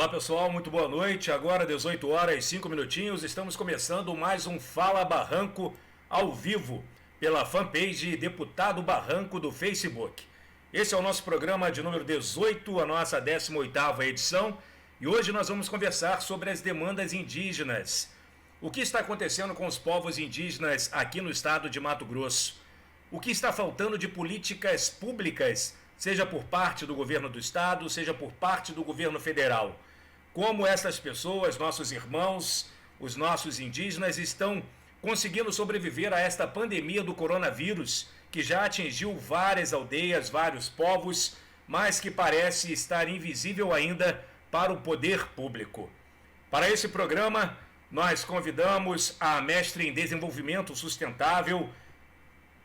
Olá pessoal, muito boa noite. Agora 18 horas e 5 minutinhos, estamos começando mais um Fala Barranco ao vivo pela fanpage Deputado Barranco do Facebook. Esse é o nosso programa de número 18, a nossa 18ª edição, e hoje nós vamos conversar sobre as demandas indígenas. O que está acontecendo com os povos indígenas aqui no estado de Mato Grosso? O que está faltando de políticas públicas, seja por parte do governo do estado, seja por parte do governo federal? Como essas pessoas, nossos irmãos, os nossos indígenas, estão conseguindo sobreviver a esta pandemia do coronavírus, que já atingiu várias aldeias, vários povos, mas que parece estar invisível ainda para o poder público. Para esse programa, nós convidamos a mestre em desenvolvimento sustentável,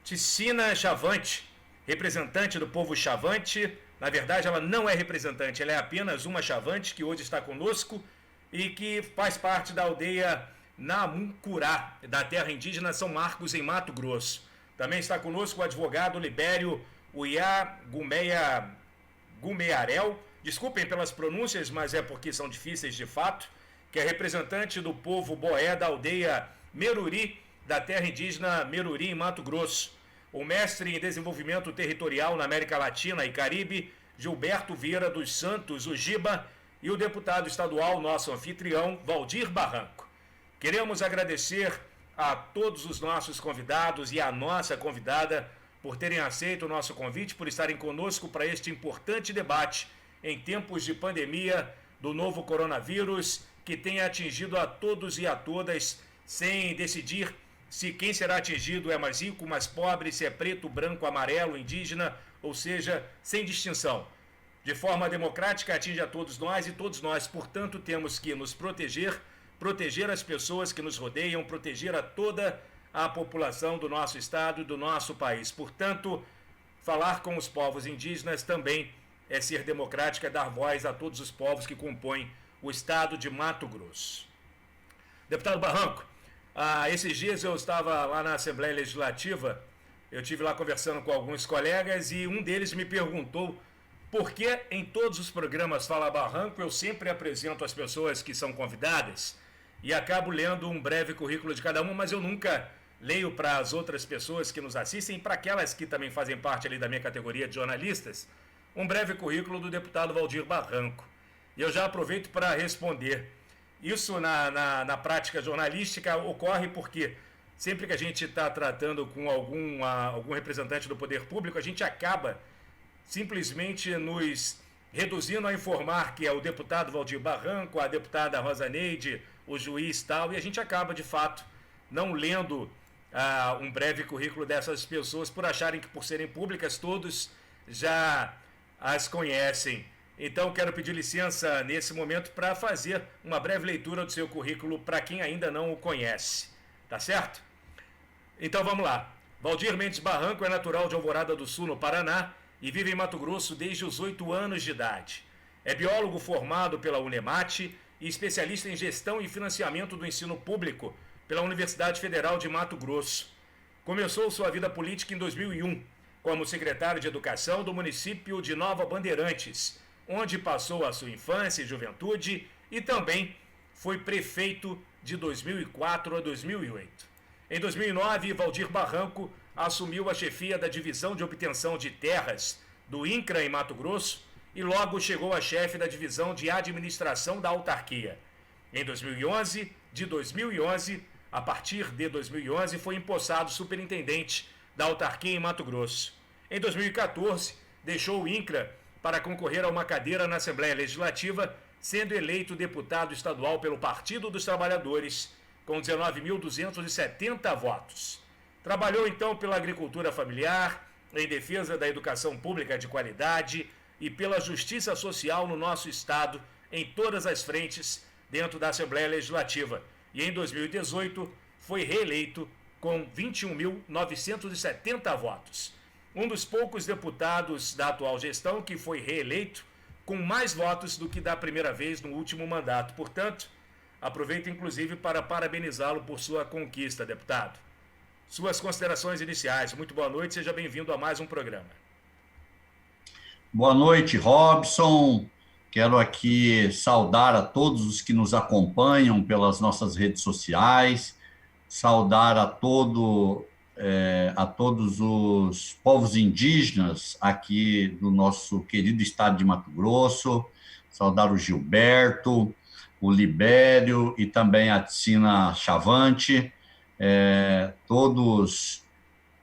Ticina Chavante, representante do povo Chavante. Na verdade, ela não é representante, ela é apenas uma Chavante que hoje está conosco e que faz parte da aldeia Namucurá, da terra indígena São Marcos, em Mato Grosso. Também está conosco o advogado Libério Uiá Gumearel, desculpem pelas pronúncias, mas é porque são difíceis de fato, que é representante do povo Boé da aldeia Meruri, da terra indígena Meruri, em Mato Grosso. O mestre em desenvolvimento territorial na América Latina e Caribe, Gilberto Vieira dos Santos, o Giba, e o deputado estadual, nosso anfitrião, Valdir Barranco. Queremos agradecer a todos os nossos convidados e a nossa convidada por terem aceito o nosso convite, por estarem conosco para este importante debate em tempos de pandemia do novo coronavírus, que tem atingido a todos e a todas, sem decidir se quem será atingido é mais rico, mais pobre, se é preto, branco, amarelo, indígena, ou seja, sem distinção. De forma democrática, atinge a todos nós e todos nós, portanto, temos que nos proteger, proteger as pessoas que nos rodeiam, proteger a toda a população do nosso estado e do nosso país. Portanto, falar com os povos indígenas também é ser democrática, é dar voz a todos os povos que compõem o estado de Mato Grosso. Deputado Barranco, esses dias eu estava lá na Assembleia Legislativa, eu estive lá conversando com alguns colegas e um deles me perguntou por que em todos os programas Fala Barranco eu sempre apresento as pessoas que são convidadas e acabo lendo um breve currículo de cada uma, mas eu nunca leio para as outras pessoas que nos assistem, para aquelas que também fazem parte ali da minha categoria de jornalistas, um breve currículo do deputado Valdir Barranco. E eu já aproveito para responder. Isso na prática jornalística ocorre porque sempre que a gente está tratando com algum representante do poder público, a gente acaba simplesmente nos reduzindo a informar que é o deputado Valdir Barranco, a deputada Rosa Neide, o juiz tal, e a gente acaba, de fato, não lendo um breve currículo dessas pessoas por acharem que, por serem públicas, todos já as conhecem. Então, quero pedir licença nesse momento para fazer uma breve leitura do seu currículo para quem ainda não o conhece. Tá certo? Então, vamos lá. Valdir Mendes Barranco é natural de Alvorada do Sul, no Paraná, e vive em Mato Grosso desde os 8 anos de idade. É biólogo formado pela Unemate e especialista em gestão e financiamento do ensino público pela Universidade Federal de Mato Grosso. Começou sua vida política em 2001, como secretário de Educação do município de Nova Bandeirantes, onde passou a sua infância e juventude, e também foi prefeito de 2004 a 2008. Em 2009, Valdir Barranco assumiu a chefia da Divisão de Obtenção de Terras do INCRA em Mato Grosso e logo chegou a chefe da Divisão de Administração da Autarquia. Em 2011, a partir de 2011, foi empossado superintendente da autarquia em Mato Grosso. Em 2014, deixou o INCRA para concorrer a uma cadeira na Assembleia Legislativa, sendo eleito deputado estadual pelo Partido dos Trabalhadores, com 19.270 votos. Trabalhou então pela agricultura familiar, em defesa da educação pública de qualidade e pela justiça social no nosso estado, em todas as frentes dentro da Assembleia Legislativa. E em 2018 foi reeleito com 21.970 votos. Um dos poucos deputados da atual gestão que foi reeleito com mais votos do que da primeira vez no último mandato. Portanto, aproveito inclusive para parabenizá-lo por sua conquista, deputado. Suas considerações iniciais. Muito boa noite, seja bem-vindo a mais um programa. Boa noite, Robson. Quero aqui saudar a todos os que nos acompanham pelas nossas redes sociais, saudar a todos os povos indígenas aqui do nosso querido estado de Mato Grosso, saudar o Gilberto, o Libério e também a Ticina Chavante, todos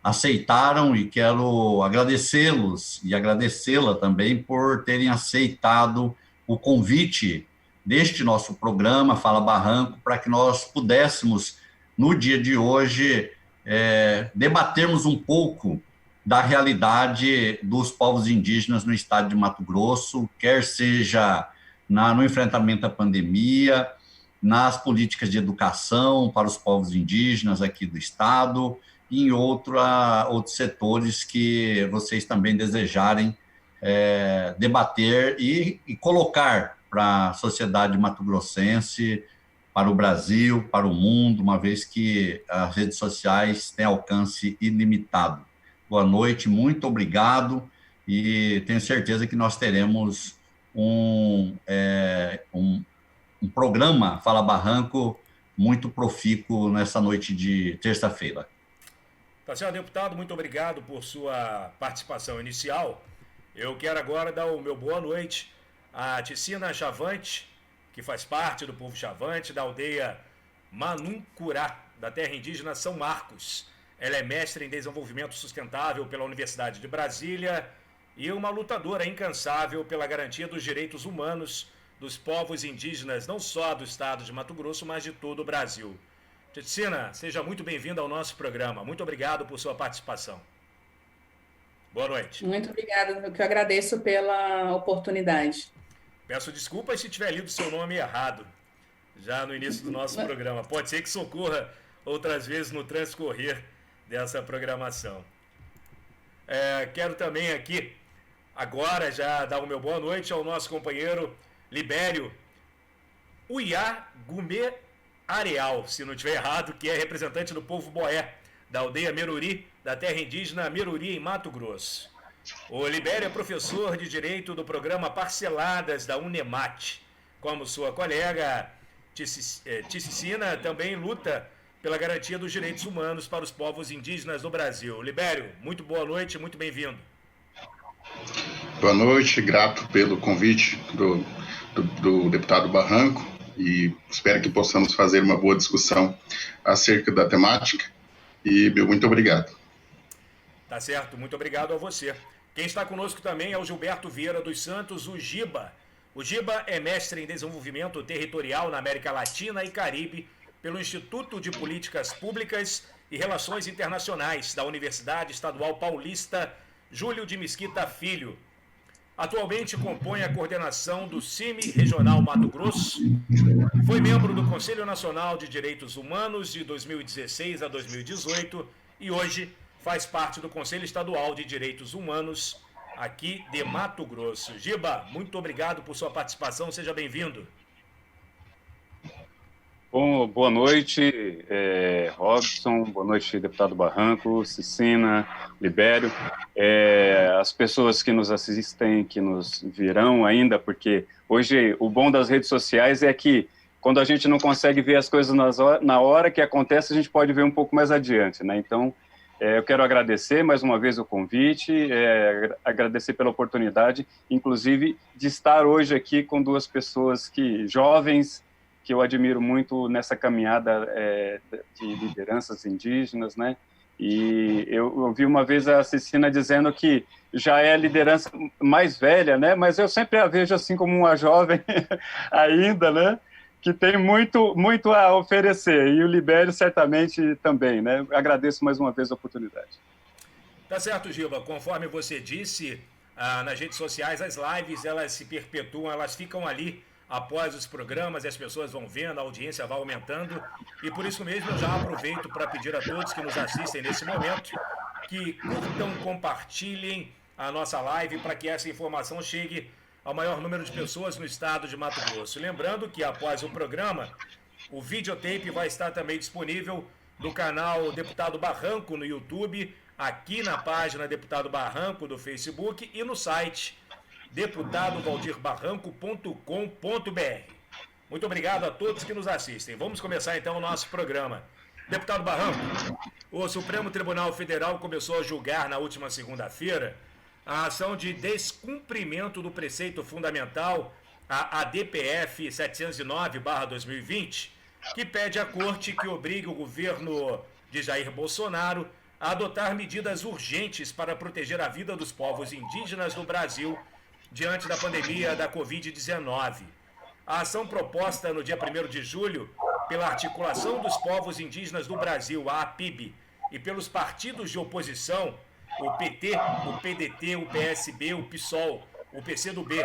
aceitaram e quero agradecê-los e agradecê-la também por terem aceitado o convite deste nosso programa Fala Barranco para que nós pudéssemos, no dia de hoje, debatermos um pouco da realidade dos povos indígenas no estado de Mato Grosso, quer seja no enfrentamento à pandemia, nas políticas de educação para os povos indígenas aqui do estado, e em outros setores que vocês também desejarem debater e colocar para a sociedade mato-grossense, para o Brasil, para o mundo, uma vez que as redes sociais têm alcance ilimitado. Boa noite, muito obrigado, e tenho certeza que nós teremos um programa Fala Barranco muito profícuo nessa noite de terça-feira. Tá certo, deputado, muito obrigado por sua participação inicial. Eu quero agora dar o meu boa noite à Ticina Chavante, que faz parte do povo Chavante, da aldeia Manuncurá, da terra indígena São Marcos. Ela é mestre em desenvolvimento sustentável pela Universidade de Brasília e uma lutadora incansável pela garantia dos direitos humanos dos povos indígenas, não só do estado de Mato Grosso, mas de todo o Brasil. Ticina, seja muito bem-vinda ao nosso programa. Muito obrigado por sua participação. Boa noite. Muito obrigada, eu que agradeço pela oportunidade. Peço desculpas se tiver lido seu nome errado, já no início do nosso programa. Pode ser que socorra outras vezes no transcorrer dessa programação. Quero também aqui, agora, já dar o meu boa noite ao nosso companheiro Libério Uiá Gumê Areal, se não estiver errado, que é representante do povo Boé, da aldeia Meruri, da terra indígena Meruri, em Mato Grosso. O Libério é professor de Direito do programa Parceladas da Unemat. Como sua colega Ticina, também luta pela garantia dos direitos humanos para os povos indígenas do Brasil. Libério, muito boa noite, muito bem-vindo. Boa noite, grato pelo convite do deputado Barranco, e espero que possamos fazer uma boa discussão acerca da temática, e muito obrigado. Tá certo, muito obrigado a você. Quem está conosco também é o Gilberto Vieira dos Santos, o Giba. O Giba é mestre em desenvolvimento territorial na América Latina e Caribe pelo Instituto de Políticas Públicas e Relações Internacionais da Universidade Estadual Paulista Júlio de Mesquita Filho. Atualmente compõe a coordenação do CIMI Regional Mato Grosso. Foi membro do Conselho Nacional de Direitos Humanos de 2016 a 2018 e hoje faz parte do Conselho Estadual de Direitos Humanos aqui de Mato Grosso. Giba, muito obrigado por sua participação, seja bem-vindo. Bom, boa noite, Robson, boa noite, deputado Barranco, Cicina, Libério, as pessoas que nos assistem, que nos virão ainda, porque hoje o bom das redes sociais é que quando a gente não consegue ver as coisas na hora que acontece, a gente pode ver um pouco mais adiante, né? Então, eu quero agradecer mais uma vez o convite, agradecer pela oportunidade, inclusive de estar hoje aqui com duas pessoas jovens, que eu admiro muito nessa caminhada de lideranças indígenas, né? E eu ouvi uma vez a Cecina dizendo que já é a liderança mais velha, né? Mas eu sempre a vejo assim como uma jovem ainda, né? Que tem muito, muito a oferecer. E o Libério certamente também, né? Agradeço mais uma vez a oportunidade. Tá certo, Giba. Conforme você disse, nas redes sociais, as lives, elas se perpetuam, elas ficam ali após os programas, as pessoas vão vendo, a audiência vai aumentando, e por isso mesmo eu já aproveito para pedir a todos que nos assistem nesse momento que curtam, compartilhem a nossa live para que essa informação chegue ao maior número de pessoas no estado de Mato Grosso. Lembrando que após o programa, o videotape vai estar também disponível no canal Deputado Barranco no YouTube, aqui na página Deputado Barranco do Facebook e no site deputadovaldirbarranco.com.br. Muito obrigado a todos que nos assistem. Vamos começar então o nosso programa. Deputado Barranco, o Supremo Tribunal Federal começou a julgar na última segunda-feira a ação de descumprimento do preceito fundamental, a ADPF 709/2020, que pede à Corte que obrigue o governo de Jair Bolsonaro a adotar medidas urgentes para proteger a vida dos povos indígenas do Brasil diante da pandemia da Covid-19. A ação proposta no dia 1º de julho pela Articulação dos Povos Indígenas do Brasil, a APIB, e pelos partidos de oposição, o PT, o PDT, o PSB, o PSOL, o PCdoB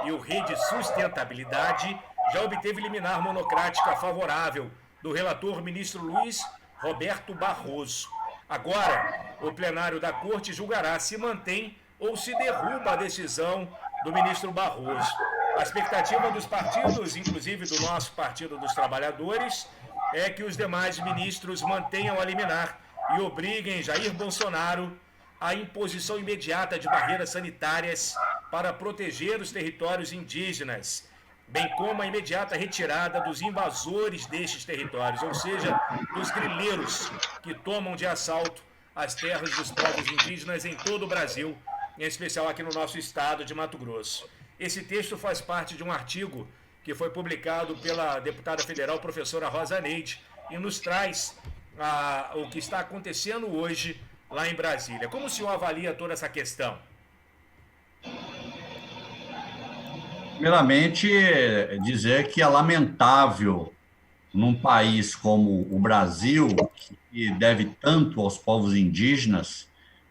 e o Rede Sustentabilidade, já obteve liminar monocrática favorável do relator ministro Luiz Roberto Barroso. Agora, o plenário da Corte julgará se mantém ou se derruba a decisão do ministro Barroso. A expectativa dos partidos, inclusive do nosso Partido dos Trabalhadores, é que os demais ministros mantenham a liminar e obriguem Jair Bolsonaro à imposição imediata de barreiras sanitárias para proteger os territórios indígenas, bem como a imediata retirada dos invasores destes territórios, ou seja, dos grileiros que tomam de assalto as terras dos povos indígenas em todo o Brasil, em especial aqui no nosso estado de Mato Grosso. Esse texto faz parte de um artigo que foi publicado pela deputada federal professora Rosa Neide e nos traz o que está acontecendo hoje lá em Brasília. Como o senhor avalia toda essa questão? Primeiramente, dizer que é lamentável, num país como o Brasil, que deve tanto aos povos indígenas,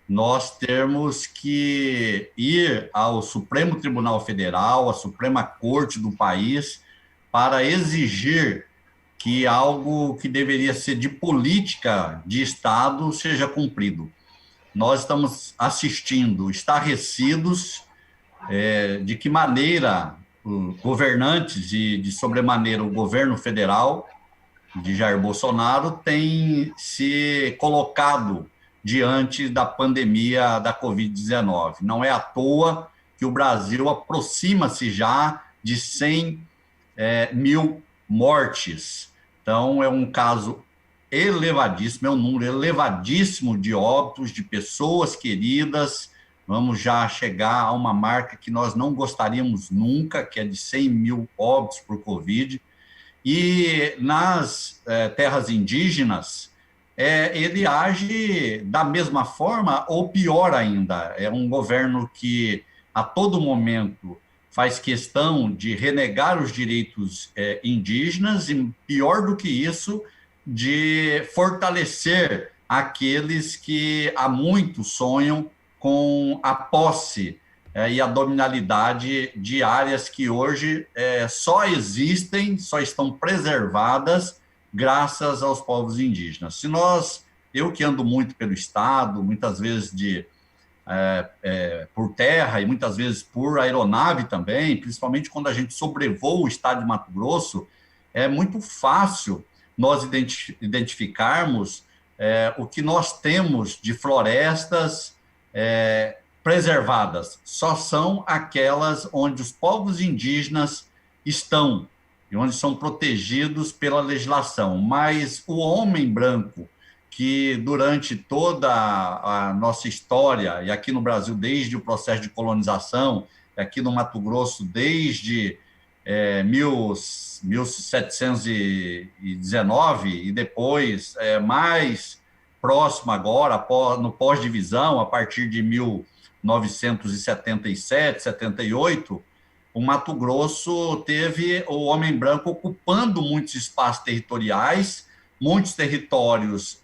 nós termos que ir ao Supremo Tribunal Federal, à Suprema Corte do país, para exigir que algo que deveria ser de política de Estado seja cumprido. Nós estamos assistindo, estarrecidos, de que maneira governantes e, de sobremaneira, o governo federal de Jair Bolsonaro tem se colocado diante da pandemia da Covid-19. Não é à toa que o Brasil aproxima-se já de 100 mil mortes. Então, é um caso elevadíssimo, é um número elevadíssimo de óbitos, de pessoas queridas. Vamos já chegar a uma marca que nós não gostaríamos nunca, que é de 100 mil óbitos por Covid. E nas terras indígenas, ele age da mesma forma ou pior ainda. É um governo que, a todo momento, faz questão de renegar os direitos indígenas e, pior do que isso, de fortalecer aqueles que há muito sonham com a posse e a dominalidade de áreas que hoje só existem, só estão preservadas graças aos povos indígenas. Eu que ando muito pelo estado, muitas vezes por terra e muitas vezes por aeronave também, principalmente quando a gente sobrevoa o estado de Mato Grosso, é muito fácil nós identificarmos o que nós temos de florestas preservadas. Só são aquelas onde os povos indígenas estão e onde são protegidos pela legislação. Mas o homem branco, que durante toda a nossa história, e aqui no Brasil desde o processo de colonização, aqui no Mato Grosso desde 1719, e depois mais próximo agora, no pós-divisão, a partir de 1977, 78, o Mato Grosso teve o homem branco ocupando muitos espaços territoriais, muitos territórios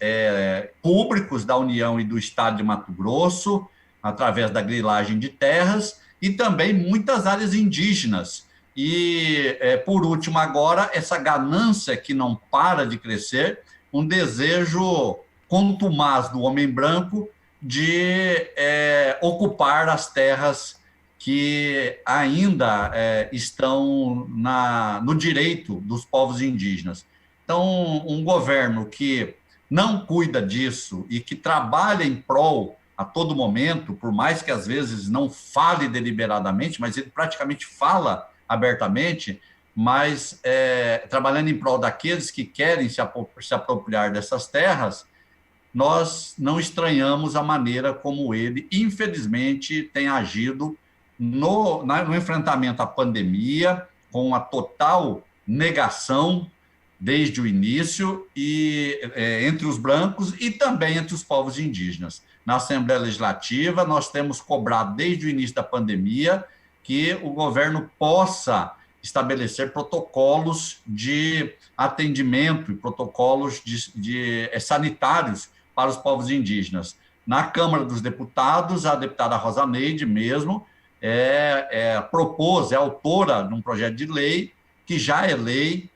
públicos da União e do Estado de Mato Grosso, através da grilagem de terras, e também muitas áreas indígenas. E, por último, agora, essa ganância que não para de crescer, um desejo contumaz do homem branco de ocupar as terras que ainda estão no direito dos povos indígenas. Então, um governo que não cuida disso e que trabalha em prol a todo momento, por mais que às vezes não fale deliberadamente, mas ele praticamente fala abertamente, mas trabalhando em prol daqueles que querem se apropriar dessas terras, nós não estranhamos a maneira como ele, infelizmente, tem agido no enfrentamento à pandemia, com a total negação desde o início, e entre os brancos e também entre os povos indígenas. Na Assembleia Legislativa, nós temos cobrado desde o início da pandemia que o governo possa estabelecer protocolos de atendimento e protocolos sanitários para os povos indígenas. Na Câmara dos Deputados, a deputada Rosa Neide mesmo propôs, é autora de um projeto de lei, que já é lei,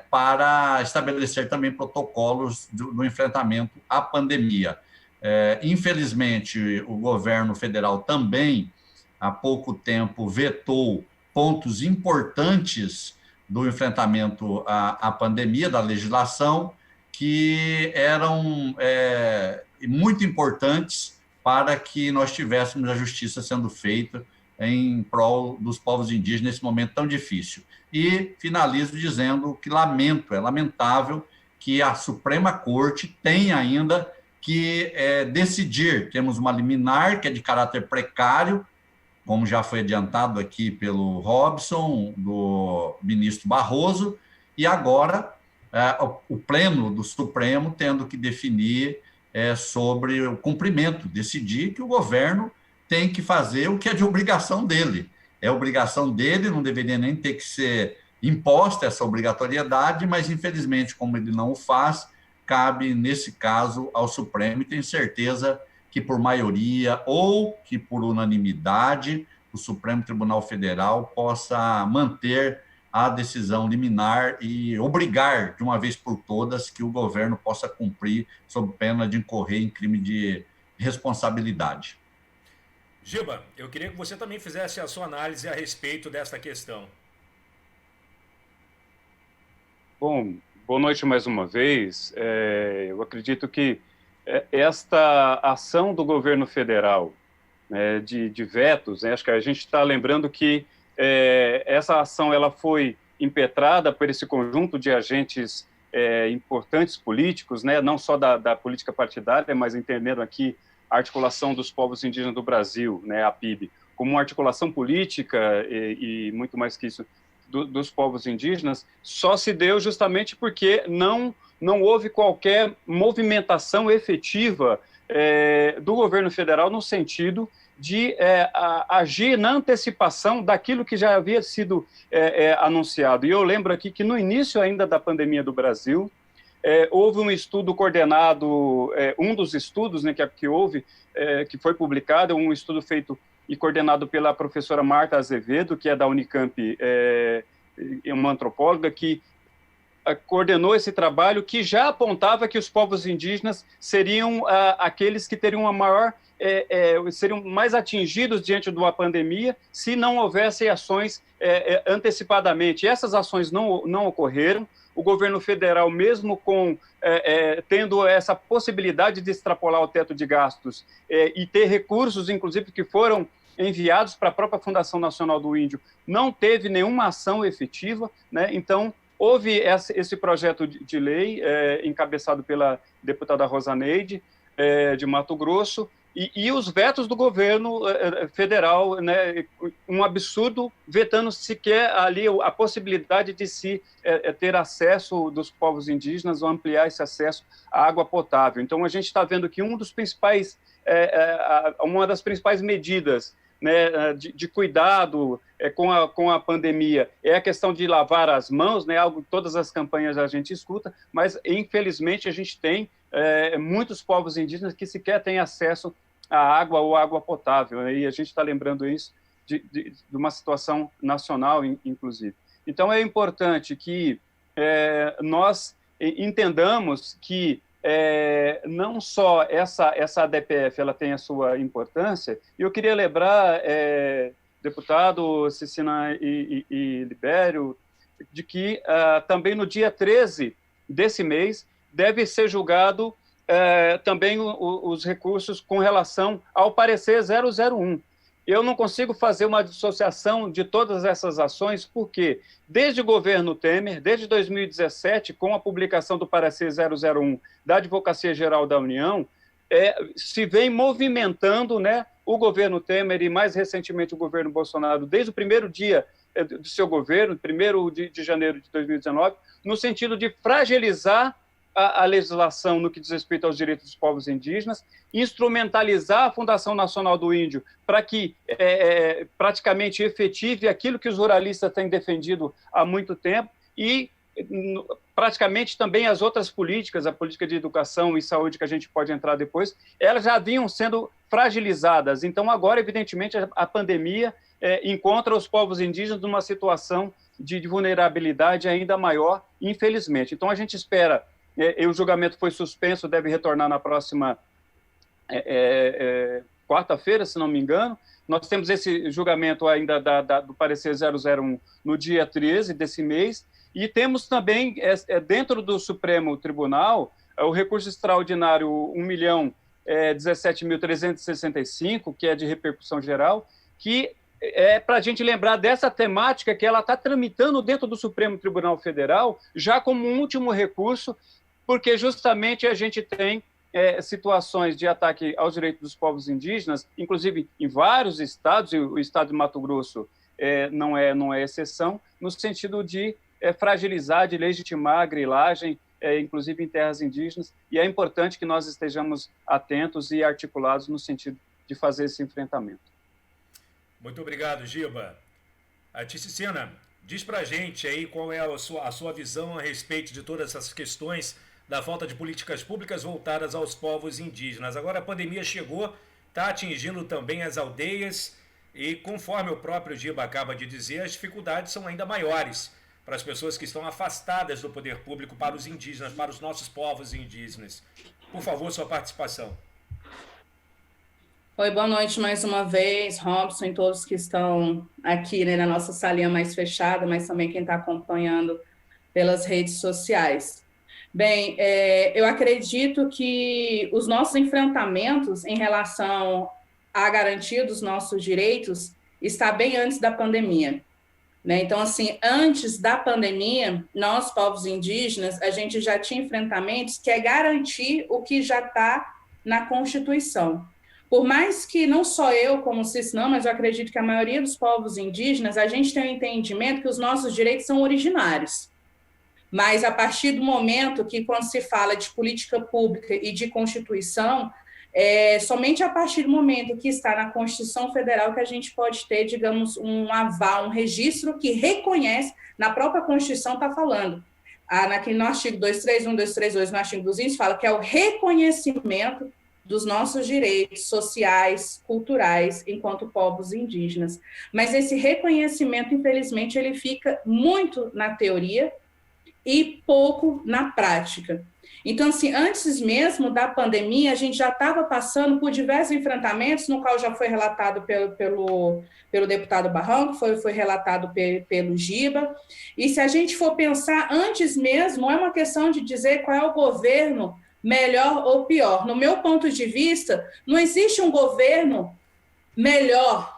para estabelecer também protocolos no enfrentamento à pandemia. Infelizmente, o governo federal também, há pouco tempo, vetou pontos importantes do enfrentamento à pandemia, da legislação, que eram muito importantes para que nós tivéssemos a justiça sendo feita em prol dos povos indígenas nesse momento tão difícil. E finalizo dizendo que é lamentável que a Suprema Corte tenha ainda que decidir. Temos uma liminar que é de caráter precário, como já foi adiantado aqui pelo Robson, do ministro Barroso, e agora o Pleno do Supremo tendo que definir sobre o cumprimento, decidir que o governo tem que fazer o que é de obrigação dele. É obrigação dele, não deveria nem ter que ser imposta essa obrigatoriedade, mas, infelizmente, como ele não o faz, cabe, nesse caso, ao Supremo, e tenho certeza que, por maioria ou que por unanimidade, o Supremo Tribunal Federal possa manter a decisão liminar e obrigar, de uma vez por todas, que o governo possa cumprir sob pena de incorrer em crime de responsabilidade. Giba, eu queria que você também fizesse a sua análise a respeito desta questão. Bom, boa noite mais uma vez. Eu acredito que esta ação do governo federal, de vetos, acho que a gente está lembrando que essa ação ela foi impetrada por esse conjunto de agentes importantes políticos, não só da política partidária, mas entendendo aqui a articulação dos povos indígenas do Brasil, a PIB, como uma articulação política e muito mais que isso, dos povos indígenas, só se deu justamente porque não houve qualquer movimentação efetiva do governo federal no sentido de agir na antecipação daquilo que já havia sido anunciado. E eu lembro aqui que no início ainda da pandemia do Brasil, houve um estudo coordenado, um dos estudos que houve, que foi publicado, um estudo feito e coordenado pela professora Marta Azevedo, que é da Unicamp, uma antropóloga, que coordenou esse trabalho, que já apontava que os povos indígenas seriam aqueles que teriam seriam mais atingidos diante de uma pandemia se não houvessem ações antecipadamente. E essas ações não ocorreram. O governo federal, mesmo tendo essa possibilidade de extrapolar o teto de gastos e ter recursos, inclusive, que foram enviados para a própria Fundação Nacional do Índio, não teve nenhuma ação efetiva, Então, houve esse projeto de lei encabeçado pela deputada Rosa Neide, de Mato Grosso, e os vetos do governo federal, um absurdo, vetando sequer ali a possibilidade de se ter acesso dos povos indígenas ou ampliar esse acesso à água potável. Então, a gente está vendo que uma das principais medidas de cuidado com a pandemia é a questão de lavar as mãos, algo que todas as campanhas a gente escuta, mas, infelizmente, a gente tem muitos povos indígenas que sequer têm acesso à água ou água potável, e a gente está lembrando isso de uma situação nacional, inclusive. Então, é importante que nós entendamos que não só essa ADPF ela tem a sua importância, e eu queria lembrar, deputado Cecina e Libério, de que também no dia 13 desse mês deve ser julgado também os recursos com relação ao parecer 001. Eu não consigo fazer uma dissociação de todas essas ações, porque desde o governo Temer, desde 2017, com a publicação do parecer 001 da Advocacia Geral da União, se vem movimentando, né, o governo Temer e, mais recentemente, o governo Bolsonaro, desde o primeiro dia do seu governo, 1º de janeiro de 2019, no sentido de fragilizar a legislação no que diz respeito aos direitos dos povos indígenas, instrumentalizar a Fundação Nacional do Índio para que praticamente efetive aquilo que os ruralistas têm defendido há muito tempo e praticamente também as outras políticas, a política de educação e saúde que a gente pode entrar depois, elas já vinham sendo fragilizadas. Então, agora, evidentemente, a pandemia encontra os povos indígenas numa situação de vulnerabilidade ainda maior, infelizmente. Então, a gente espera, o julgamento foi suspenso, deve retornar na próxima quarta-feira, se não me engano. Nós temos esse julgamento ainda do parecer 001 no dia 13 desse mês, e temos também, dentro do Supremo Tribunal, o recurso extraordinário 1.017.365, que é de repercussão geral, que é para a gente lembrar dessa temática que ela está tramitando dentro do Supremo Tribunal Federal, já como um último recurso, porque justamente a gente tem situações de ataque aos direitos dos povos indígenas, inclusive em vários estados, e o estado de Mato Grosso não é exceção, no sentido de fragilizar, de legitimar a grilagem, inclusive em terras indígenas, e é importante que nós estejamos atentos e articulados no sentido de fazer esse enfrentamento. Muito obrigado, Giba. A Ticicina, diz para a gente aí qual é a sua visão a respeito de todas essas questões da falta de políticas públicas voltadas aos povos indígenas. Agora a pandemia chegou, está atingindo também as aldeias e, conforme o próprio Giba acaba de dizer, as dificuldades são ainda maiores para as pessoas que estão afastadas do poder público, para os indígenas, para os nossos povos indígenas. Por favor, sua participação. Oi, boa noite mais uma vez, Robson e todos que estão aqui, né, na nossa salinha mais fechada, mas também quem está acompanhando pelas redes sociais. Bem, eu acredito que os nossos enfrentamentos em relação à garantia dos nossos direitos está bem antes da pandemia, né? Então, assim, antes da pandemia, nós, povos indígenas, a gente já tinha enfrentamentos que é garantir o que já está na Constituição. Por mais que não só eu, como Cisnã, mas eu acredito que a maioria dos povos indígenas, a gente tem um entendimento que os nossos direitos são originários. Mas a partir do momento que, quando se fala de política pública e de Constituição, somente a partir do momento que está na Constituição Federal que a gente pode ter, digamos, um aval, um registro que reconhece, na própria Constituição está falando, no artigo 231, 232, no artigo 200, fala que é o reconhecimento dos nossos direitos sociais, culturais, enquanto povos indígenas. Mas esse reconhecimento, infelizmente, ele fica muito na teoria e pouco na prática. Então, assim, antes mesmo da pandemia, a gente já estava passando por diversos enfrentamentos, no qual já foi relatado pelo deputado Barranco, foi relatado pelo Giba, e se a gente for pensar antes mesmo, não é uma questão de dizer qual é o governo melhor ou pior. No meu ponto de vista, não existe um governo melhor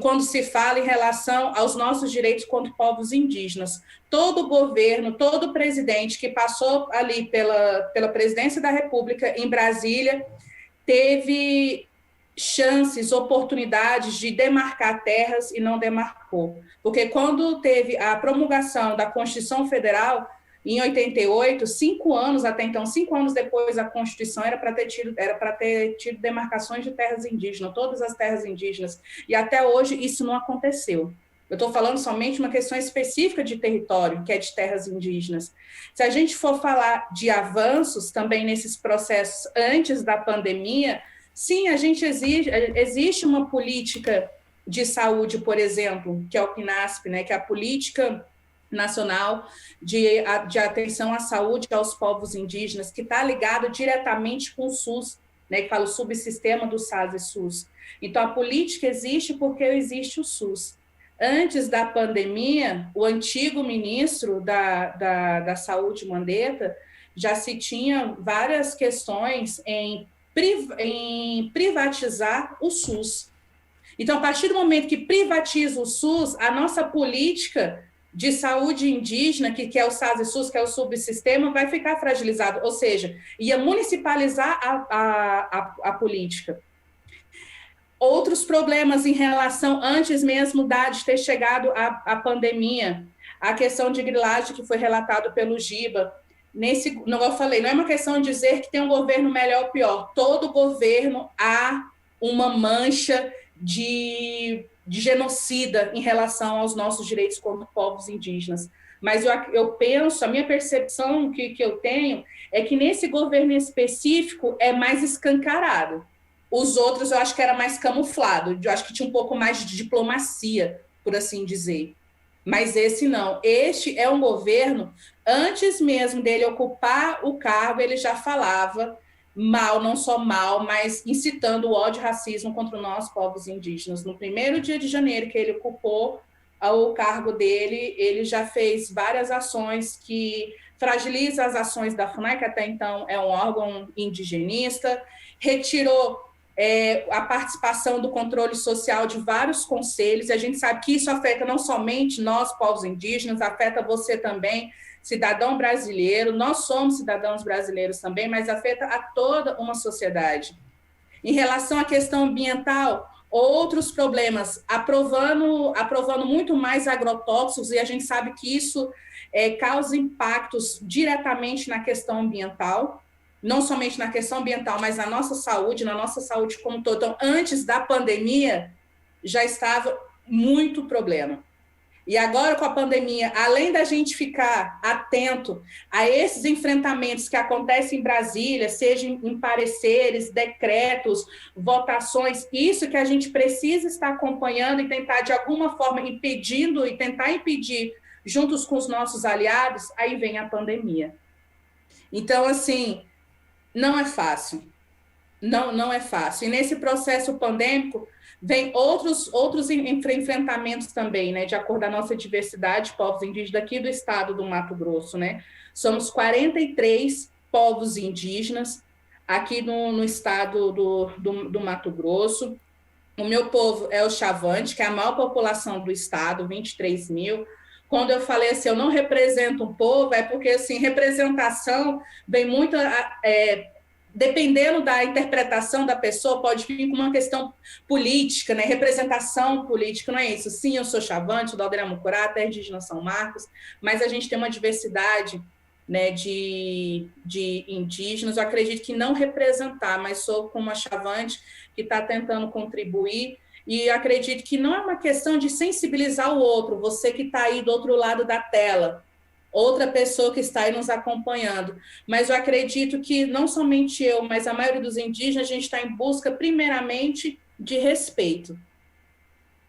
quando se fala em relação aos nossos direitos contra povos indígenas. Todo governo, todo presidente que passou ali pela presidência da República em Brasília teve chances, oportunidades de demarcar terras e não demarcou. Porque quando teve a promulgação da Constituição Federal, em 88, 5 anos até então, 5 anos depois da Constituição, era para ter tido demarcações de terras indígenas, todas as terras indígenas, e até hoje isso não aconteceu. Eu estou falando somente uma questão específica de território, que é de terras indígenas. Se a gente for falar de avanços também nesses processos antes da pandemia, sim, a gente existe uma política de saúde, por exemplo, que é o PNASP, né, que é a Política Nacional de Atenção à Saúde aos Povos Indígenas, que está ligado diretamente com o SUS, né, que fala o subsistema do SAS e SUS. Então, a política existe porque existe o SUS. Antes da pandemia, o antigo ministro da Saúde, Mandetta, já se tinha várias questões em privatizar o SUS. Então, a partir do momento que privatiza o SUS, a nossa política de saúde indígena, que é o SAS-SUS, que é o subsistema, vai ficar fragilizado, ou seja, ia municipalizar a política. Outros problemas em relação, antes mesmo de ter chegado a pandemia, a questão de grilagem que foi relatado pelo Giba. Não, eu falei, não é uma questão de dizer que tem um governo melhor ou pior. Todo governo há uma mancha de genocida em relação aos nossos direitos como povos indígenas. Mas eu penso, a minha percepção que eu tenho é que nesse governo específico é mais escancarado. Os outros eu acho que era mais camuflado, eu acho que tinha um pouco mais de diplomacia, por assim dizer. Mas esse não. Este é um governo, antes mesmo dele ocupar o cargo, ele já falava mal, não só mal, mas incitando o ódio e racismo contra nós, povos indígenas. No primeiro dia de janeiro que ele ocupou o cargo dele, ele já fez várias ações que fragilizam as ações da FUNAI, que até então é um órgão indigenista, retirou a participação do controle social de vários conselhos, e a gente sabe que isso afeta não somente nós, povos indígenas, afeta você também, cidadão brasileiro, nós somos cidadãos brasileiros também, mas afeta a toda uma sociedade. Em relação à questão ambiental, outros problemas, aprovando muito mais agrotóxicos, e a gente sabe que isso causa impactos diretamente na questão ambiental, não somente na questão ambiental, mas na nossa saúde como um todo. Então, antes da pandemia, já estava muito problema. E agora, com a pandemia, além da gente ficar atento a esses enfrentamentos que acontecem em Brasília, seja em pareceres, decretos, votações, isso que a gente precisa estar acompanhando e tentar, de alguma forma, tentar impedir, juntos com os nossos aliados, aí vem a pandemia. Então, assim, não é fácil. Não é fácil. E nesse processo pandêmico, vem outros enfrentamentos também, né, de acordo com a nossa diversidade, povos indígenas daqui do estado do Mato Grosso, né? Somos 43 povos indígenas aqui no estado do Mato Grosso. O meu povo é o Chavante, que é a maior população do estado, 23 mil. Quando eu falei assim, eu não represento um povo, é porque, assim, representação vem muito... dependendo da interpretação da pessoa, pode vir com uma questão política, né? Representação política, não é isso? Sim, eu sou Chavante, do Alderamucurá, terra indígena São Marcos, mas a gente tem uma diversidade, né, de indígenas. Eu acredito que não representar, mas sou como uma Chavante que está tentando contribuir, e acredito que não é uma questão de sensibilizar o outro, você que está aí do outro lado da tela, outra pessoa que está aí nos acompanhando. Mas eu acredito que não somente eu, mas a maioria dos indígenas, a gente está em busca, primeiramente, de respeito.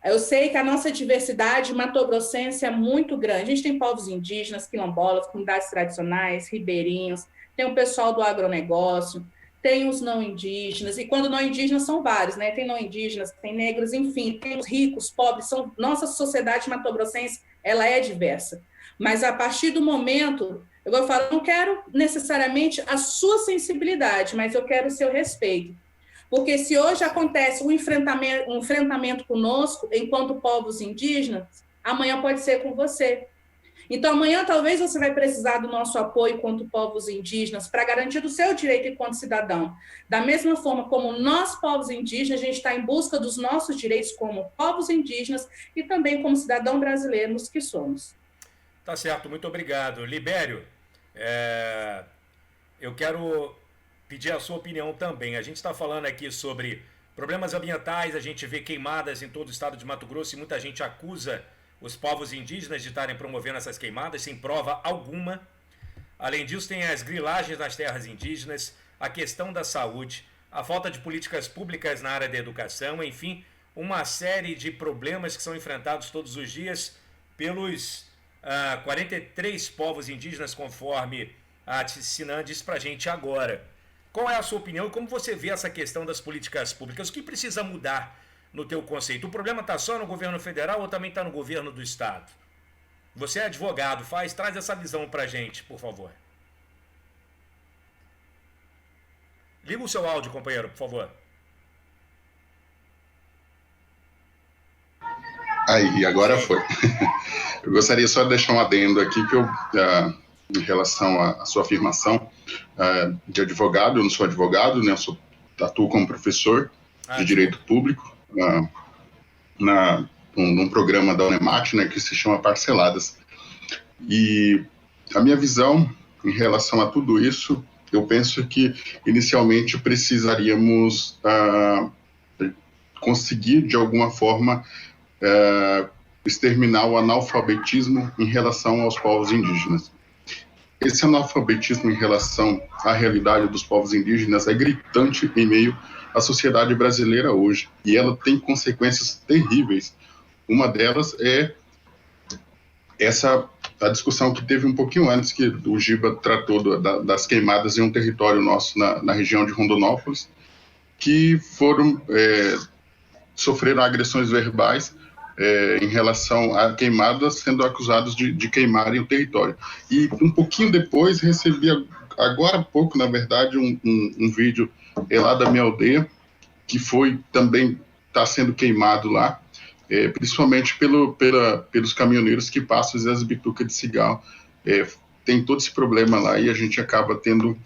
Eu sei que a nossa diversidade matogrossense é muito grande. A gente tem povos indígenas, quilombolas, comunidades tradicionais, ribeirinhos, tem o pessoal do agronegócio, tem os não indígenas, e quando não indígenas são vários, né? Tem não indígenas, tem negros, enfim, tem os ricos, pobres, nossa sociedade matogrossense, ela é diversa. Mas a partir do momento, eu vou falar, não quero necessariamente a sua sensibilidade, mas eu quero o seu respeito. Porque se hoje acontece um enfrentamento conosco, enquanto povos indígenas, amanhã pode ser com você. Então, amanhã talvez você vai precisar do nosso apoio enquanto povos indígenas para garantir o seu direito enquanto cidadão. Da mesma forma como nós, povos indígenas, a gente está em busca dos nossos direitos como povos indígenas e também como cidadãos brasileiros que somos. Tá certo, muito obrigado. Libério, eu quero pedir a sua opinião também. A gente está falando aqui sobre problemas ambientais, a gente vê queimadas em todo o estado de Mato Grosso e muita gente acusa os povos indígenas de estarem promovendo essas queimadas sem prova alguma. Além disso, tem as grilagens nas terras indígenas, a questão da saúde, a falta de políticas públicas na área da educação, enfim, uma série de problemas que são enfrentados todos os dias pelos 43 povos indígenas, conforme a Sinan disse para a gente agora. Qual é a sua opinião e como você vê essa questão das políticas públicas? O que precisa mudar no teu conceito? O problema está só no governo federal ou também está no governo do estado? Você é advogado, traz essa visão para a gente, por favor. Liga o seu áudio, companheiro, por favor. Aí, agora foi. Eu gostaria só de deixar um adendo aqui, que eu, em relação à sua afirmação de advogado, eu não sou advogado, né, eu atuo como professor de Direito Público, num programa da Unemat, né, que se chama Parceladas. E a minha visão em relação a tudo isso, eu penso que inicialmente precisaríamos conseguir, de alguma forma, exterminar o analfabetismo em relação aos povos indígenas. Esse analfabetismo em relação à realidade dos povos indígenas é gritante em meio à sociedade brasileira hoje, e ela tem consequências terríveis. Uma delas é a discussão que teve um pouquinho antes, que o Giba tratou das queimadas em um território nosso na região de Rondonópolis, que sofreram agressões verbais em relação a queimadas, sendo acusados de queimarem o território. E um pouquinho depois recebi, agora há pouco, na verdade, um vídeo lá da minha aldeia, que também está sendo queimado lá, principalmente pelos caminhoneiros que passam as bitucas de cigarro. Tem todo esse problema lá e a gente acaba tendo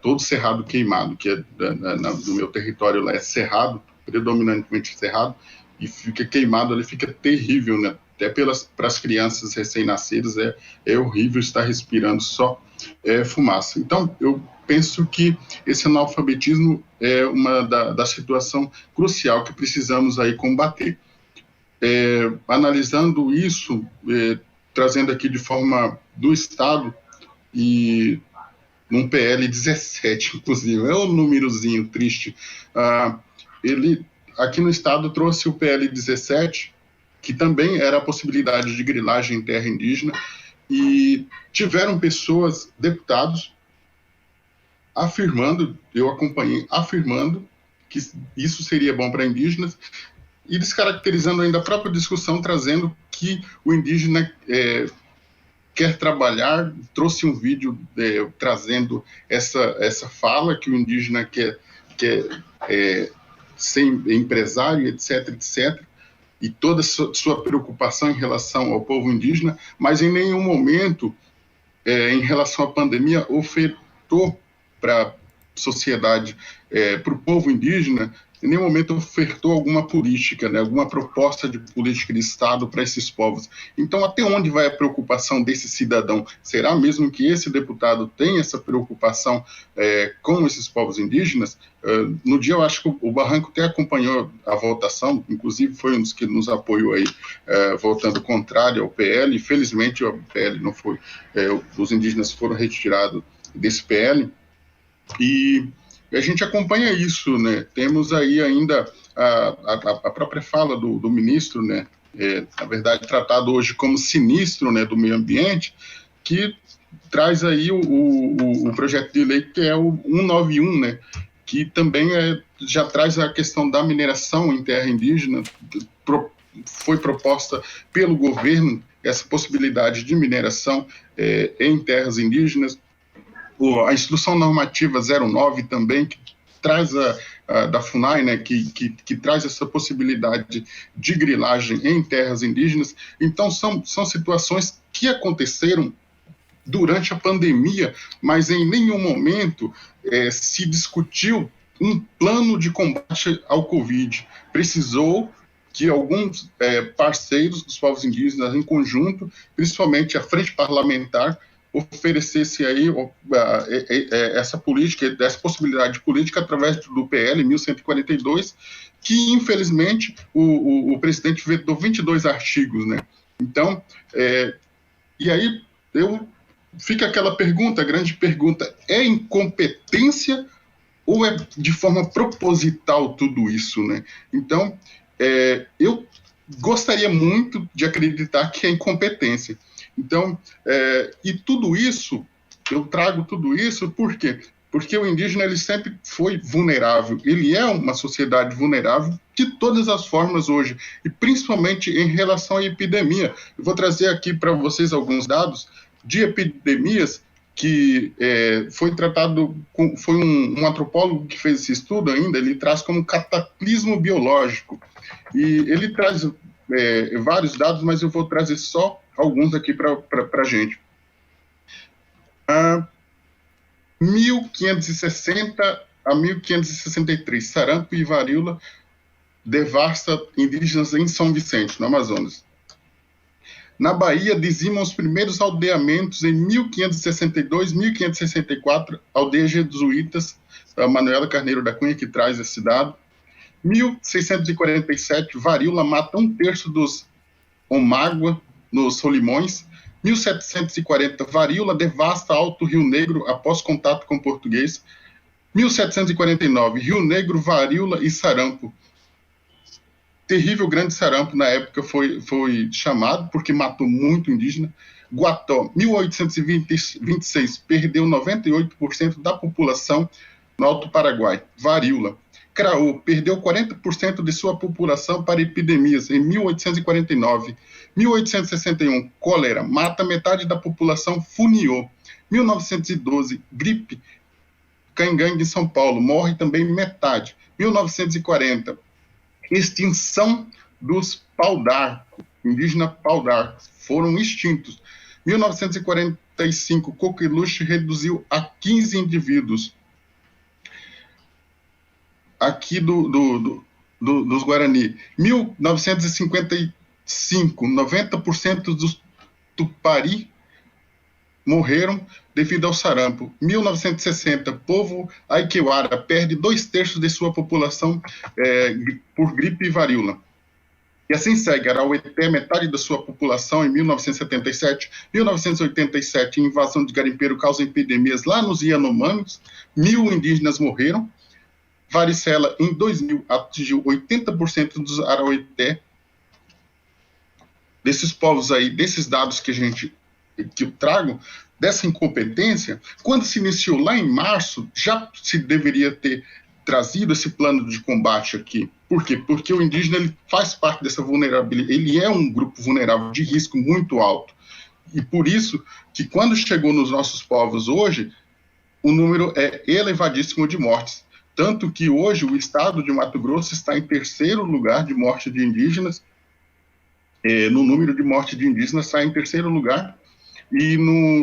todo o cerrado queimado, que no meu território lá é cerrado, predominantemente cerrado, e fica queimado, ele fica terrível, né? Até para as crianças recém-nascidas é horrível estar respirando só fumaça. Então, eu penso que esse analfabetismo é uma da situação crucial que precisamos aí combater. Analisando isso, trazendo aqui de forma do Estado, e num PL 17, inclusive, é um númerozinho triste, ele aqui no Estado trouxe o PL 17, que também era a possibilidade de grilagem em terra indígena, e tiveram pessoas, deputados, eu acompanhei, afirmando que isso seria bom para indígenas, e descaracterizando ainda a própria discussão, trazendo que o indígena quer trabalhar. Trouxe um vídeo trazendo essa fala, que o indígena quer ser empresário, etc., etc., e toda a sua preocupação em relação ao povo indígena, mas em nenhum momento, em relação à pandemia, ofertou para a sociedade, para o povo indígena, em nenhum momento ofertou alguma política, né, alguma proposta de política de Estado para esses povos. Então, até onde vai a preocupação desse cidadão? Será mesmo que esse deputado tem essa preocupação com esses povos indígenas? No dia, eu acho que o Barranco até acompanhou a votação, inclusive foi um dos que nos apoiou aí, votando contrário ao PL. Infelizmente, o PL não foi, os indígenas foram retirados desse PL, e a gente acompanha isso, né? Temos aí ainda a própria fala do ministro, né? Na verdade, tratado hoje como sinistro, né, do meio ambiente, que traz aí o projeto de lei, que é o 191, né? Que também já traz a questão da mineração em terra indígena. Foi proposta pelo governo essa possibilidade de mineração em terras indígenas. A Instrução Normativa 09 também, que traz da FUNAI, né, que traz essa possibilidade de grilagem em terras indígenas. Então, são situações que aconteceram durante a pandemia, mas em nenhum momento se discutiu um plano de combate ao Covid. Precisou que alguns parceiros dos povos indígenas, em conjunto, principalmente a Frente Parlamentar, oferecesse aí essa política, essa possibilidade de política através do PL 1142, que infelizmente o presidente vetou 22 artigos, né? Então, e aí fica aquela pergunta, a grande pergunta: é incompetência ou é de forma proposital tudo isso, né? Então, eu gostaria muito de acreditar que é incompetência. Então, e tudo isso, eu trago tudo isso por quê? Porque o indígena, ele sempre foi vulnerável, ele é uma sociedade vulnerável de todas as formas hoje, e principalmente em relação à epidemia. Eu vou trazer aqui para vocês alguns dados de epidemias que foi tratado, foi um antropólogo que fez esse estudo ainda, ele traz como cataclismo biológico. E ele traz vários dados, mas eu vou trazer só alguns aqui para a gente. 1560 a 1563, sarampo e varíola devasta indígenas em São Vicente, no Amazonas. Na Bahia, dizimam os primeiros aldeamentos em 1562, 1564, aldeias jesuítas, a Manuela Carneiro da Cunha, que traz esse dado. 1647, varíola mata 1/3 dos Omágua, nos Solimões. 1740, varíola devasta Alto Rio Negro após contato com português. 1749, Rio Negro, varíola e sarampo. Terrível grande sarampo, na época, foi chamado, porque matou muito indígena. Guató, 1826, perdeu 98% da população no Alto Paraguai. Varíola. Craú, perdeu 40% de sua população para epidemias em 1849. 1861, cólera, mata metade da população. Funiô. 1912, gripe, cangangue em São Paulo, morre também metade. 1940, extinção dos pau-d'arco, indígena pau-d'arco, foram extintos. 1945, coqueluche reduziu a 15 indivíduos. Aqui dos Guarani. 1955, 90% dos Tupari morreram devido ao sarampo. 1960, povo Aiqueuara perde 2/3 de sua população por gripe e varíola. E assim segue. Araueté, metade da sua população em 1977. 1987, invasão de garimpeiro causa epidemias lá nos Yanomamis. 1.000 indígenas morreram. Varicela, em 2000, atingiu 80% dos Araueté. Desses povos aí, desses dados que eu trago, dessa incompetência, quando se iniciou lá em março, já se deveria ter trazido esse plano de combate aqui. Por quê? Porque o indígena ele faz parte dessa vulnerabilidade, ele é um grupo vulnerável de risco muito alto. E por isso que quando chegou nos nossos povos hoje, o número é elevadíssimo de mortes. Tanto que hoje o estado de Mato Grosso está em 3º lugar de morte de indígenas, no número de morte de indígenas está em 3º lugar, e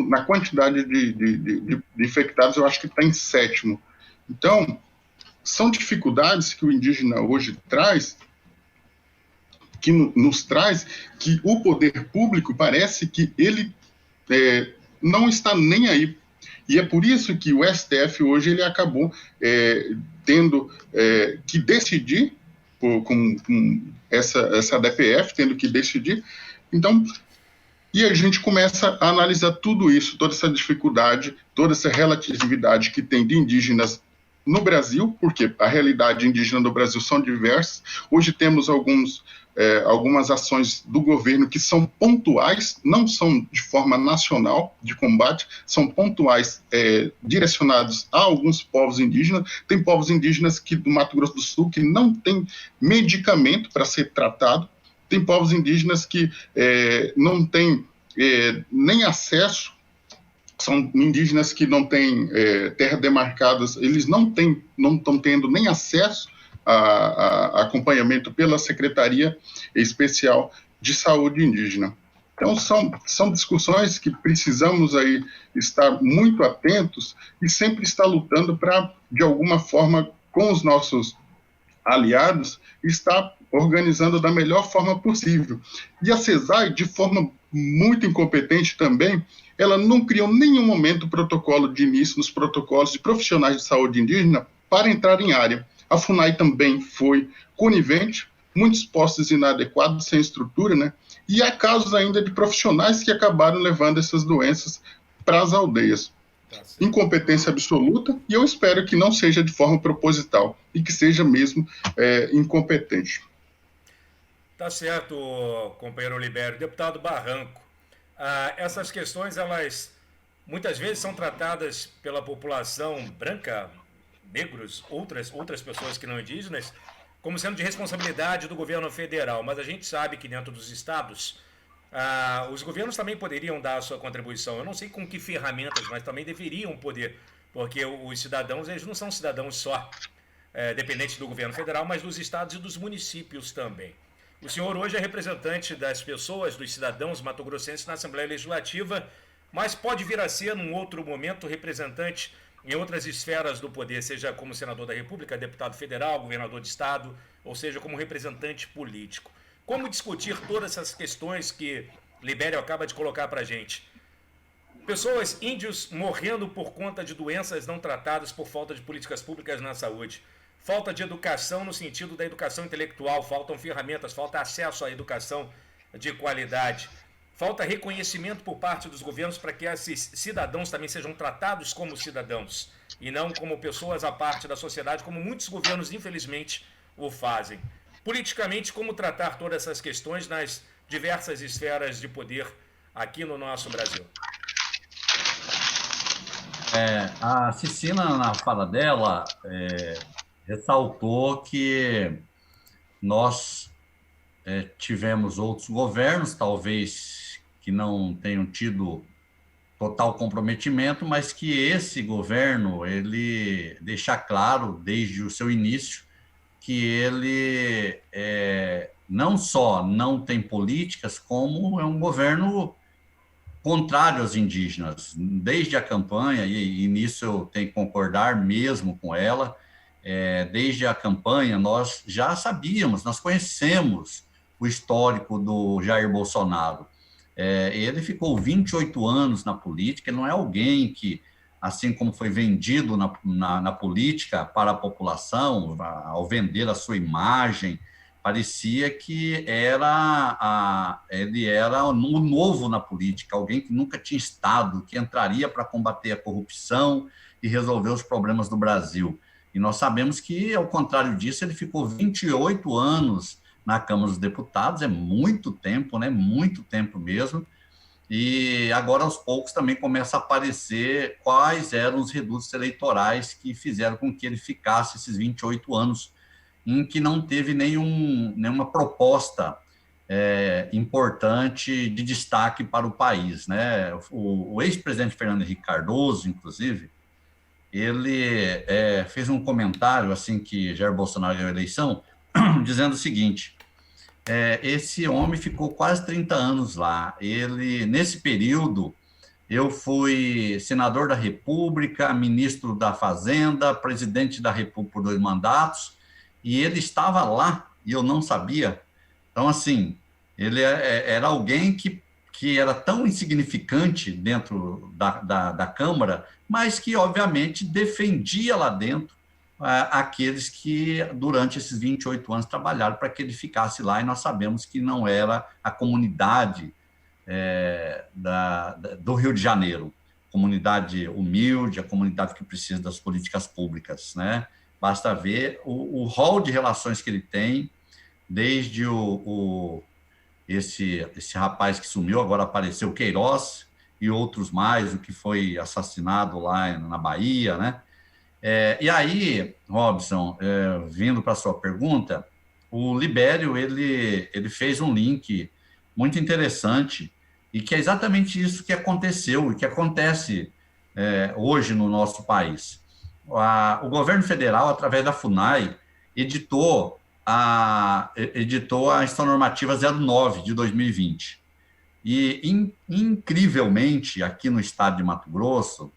na quantidade de infectados eu acho que está em 7º. Então, são dificuldades que o indígena hoje traz, que nos traz, que o poder público parece que ele não está nem aí. E é por isso que o STF hoje ele acabou tendo que decidir, com essa DPF, tendo que decidir. Então, e a gente começa a analisar tudo isso, toda essa dificuldade, toda essa relatividade que tem de indígenas no Brasil, porque a realidade indígena do Brasil são diversas. Hoje temos algumas ações do governo que são pontuais, não são de forma nacional de combate, são pontuais direcionados a alguns povos indígenas. Tem povos indígenas do Mato Grosso do Sul que não tem medicamento para ser tratado, tem povos indígenas que não têm nem acesso, são indígenas que não têm terras demarcadas, eles não estão tendo nem acesso a acompanhamento pela Secretaria Especial de Saúde Indígena. Então, são discussões que precisamos aí estar muito atentos e sempre estar lutando para, de alguma forma, com os nossos aliados, estar organizando da melhor forma possível. E a CESAI, de forma muito incompetente também, ela não criou em nenhum momento protocolo de início nos protocolos de profissionais de saúde indígena para entrar em área. A FUNAI também foi conivente, muitos postos inadequados, sem estrutura, né? E há casos ainda de profissionais que acabaram levando essas doenças para as aldeias. Incompetência absoluta, e eu espero que não seja de forma proposital, e que seja mesmo incompetente. Tá certo, companheiro Libério. Deputado Barranco, essas questões, elas muitas vezes são tratadas pela população branca, negros, outras pessoas que não indígenas, como sendo de responsabilidade do governo federal, mas a gente sabe que dentro dos estados Os governos também poderiam dar a sua contribuição. Eu não sei com que ferramentas, mas também deveriam poder, porque os cidadãos, eles não são cidadãos só dependentes do governo federal, mas dos estados e dos municípios também. O senhor hoje é representante das pessoas, dos cidadãos mato-grossenses na Assembleia Legislativa, mas pode vir a ser, num outro momento, representante em outras esferas do poder, seja como senador da República, deputado federal, governador de estado, ou seja, como representante político. Como discutir todas essas questões que Libério acaba de colocar para a gente? Pessoas, índios morrendo por conta de doenças não tratadas por falta de políticas públicas na saúde. Falta de educação no sentido da educação intelectual, faltam ferramentas, falta acesso à educação de qualidade. Falta reconhecimento por parte dos governos para que esses cidadãos também sejam tratados como cidadãos e não como pessoas à parte da sociedade, como muitos governos, infelizmente, o fazem. Politicamente, como tratar todas essas questões nas diversas esferas de poder aqui no nosso Brasil? A Cicina, na fala dela, ressaltou que nós tivemos outros governos, talvez que não tenham tido total comprometimento, mas que esse governo, ele deixa claro, desde o seu início, que ele não só não tem políticas, como é um governo contrário aos indígenas. Desde a campanha, e nisso eu tenho que concordar mesmo com ela, desde a campanha nós já sabíamos, nós conhecemos o histórico do Jair Bolsonaro. Ele ficou 28 anos na política, ele não é alguém que, assim como foi vendido na política para a população, ao vender a sua imagem, parecia que ele era o novo na política, alguém que nunca tinha estado, que entraria para combater a corrupção e resolver os problemas do Brasil. E nós sabemos que, ao contrário disso, ele ficou 28 anos na Câmara dos Deputados, é muito tempo, né? Muito tempo mesmo. E agora, aos poucos, também começa a aparecer quais eram os redutos eleitorais que fizeram com que ele ficasse esses 28 anos em que não teve nenhuma proposta importante de destaque para o país, né? O ex-presidente Fernando Henrique Cardoso, inclusive, ele fez um comentário assim que Jair Bolsonaro ganhou a eleição, dizendo o seguinte: esse homem ficou quase 30 anos lá. Nesse período, eu fui senador da República, ministro da Fazenda, presidente da República por 2 mandatos, e ele estava lá e eu não sabia. Então, assim, ele era alguém que era tão insignificante dentro da Câmara, mas que, obviamente, defendia lá dentro aqueles que, durante esses 28 anos, trabalharam para que ele ficasse lá, e nós sabemos que não era a comunidade do Rio de Janeiro, comunidade humilde, a comunidade que precisa das políticas públicas, né? Basta ver o rol de relações que ele tem, desde esse rapaz que sumiu, agora apareceu Queiroz, e outros mais, o que foi assassinado lá na Bahia, né? E aí, Robson, vindo para a sua pergunta, o Libério, ele fez um link muito interessante, e que é exatamente isso que aconteceu, e que acontece hoje no nosso país. O governo federal, através da FUNAI, editou a Instrução Normativa 09 de 2020. E, incrivelmente, aqui no estado de Mato Grosso,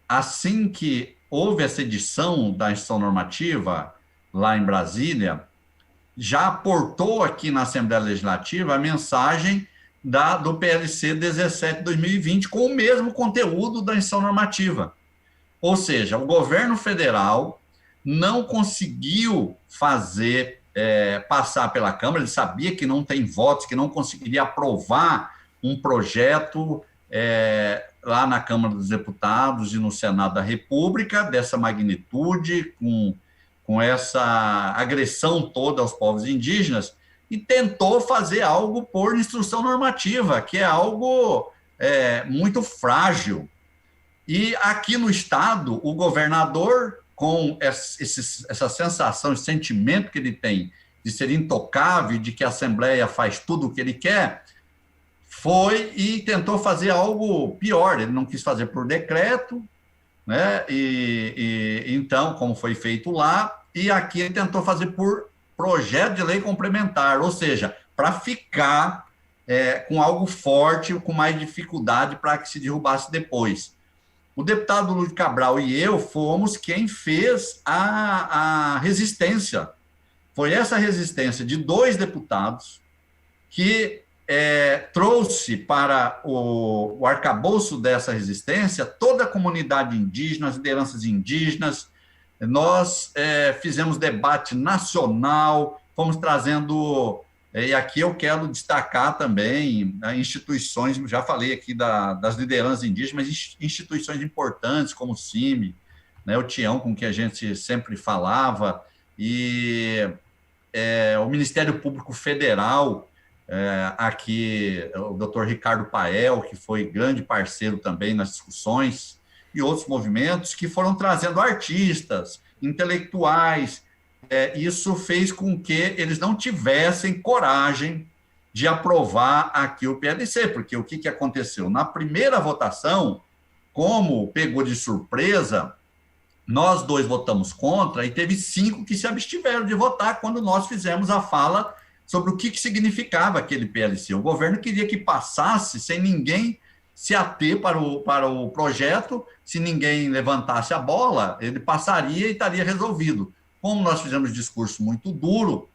assim que houve essa edição da Instrução Normativa, lá em Brasília, já aportou aqui na Assembleia Legislativa a mensagem do PLC 17 de 2020, com o mesmo conteúdo da Instrução Normativa. Ou seja, o governo federal não conseguiu passar pela Câmara, ele sabia que não tem votos, que não conseguiria aprovar um projeto lá na Câmara dos Deputados e no Senado da República, dessa magnitude, com essa agressão toda aos povos indígenas, e tentou fazer algo por instrução normativa, que é algo muito frágil. E aqui no Estado, o governador, com essa sensação, esse sentimento que ele tem de ser intocável, de que a Assembleia faz tudo o que ele quer, foi e tentou fazer algo pior. Ele não quis fazer por decreto, né? Então, como foi feito lá, e aqui ele tentou fazer por projeto de lei complementar, ou seja, para ficar com algo forte, com mais dificuldade para que se derrubasse depois. O deputado Luiz Cabral e eu fomos quem fez a resistência. Foi essa resistência de 2 deputados que trouxe para o arcabouço dessa resistência toda a comunidade indígena, as lideranças indígenas. Nós fizemos debate nacional, fomos trazendo, e aqui eu quero destacar também instituições, já falei aqui das lideranças indígenas, mas instituições importantes como o CIMI, né, o Tião, com que a gente sempre falava, e o Ministério Público Federal, aqui o doutor Ricardo Pael, que foi grande parceiro também nas discussões, e outros movimentos que foram trazendo artistas, intelectuais. Isso fez com que eles não tivessem coragem de aprovar aqui o PLC, porque o que aconteceu? Na primeira votação, como pegou de surpresa, nós 2 votamos contra e teve 5 que se abstiveram de votar quando nós fizemos a fala sobre o que significava aquele PLC. O governo queria que passasse sem ninguém se ater para o projeto, se ninguém levantasse a bola, ele passaria e estaria resolvido. Como nós fizemos discurso muito duro,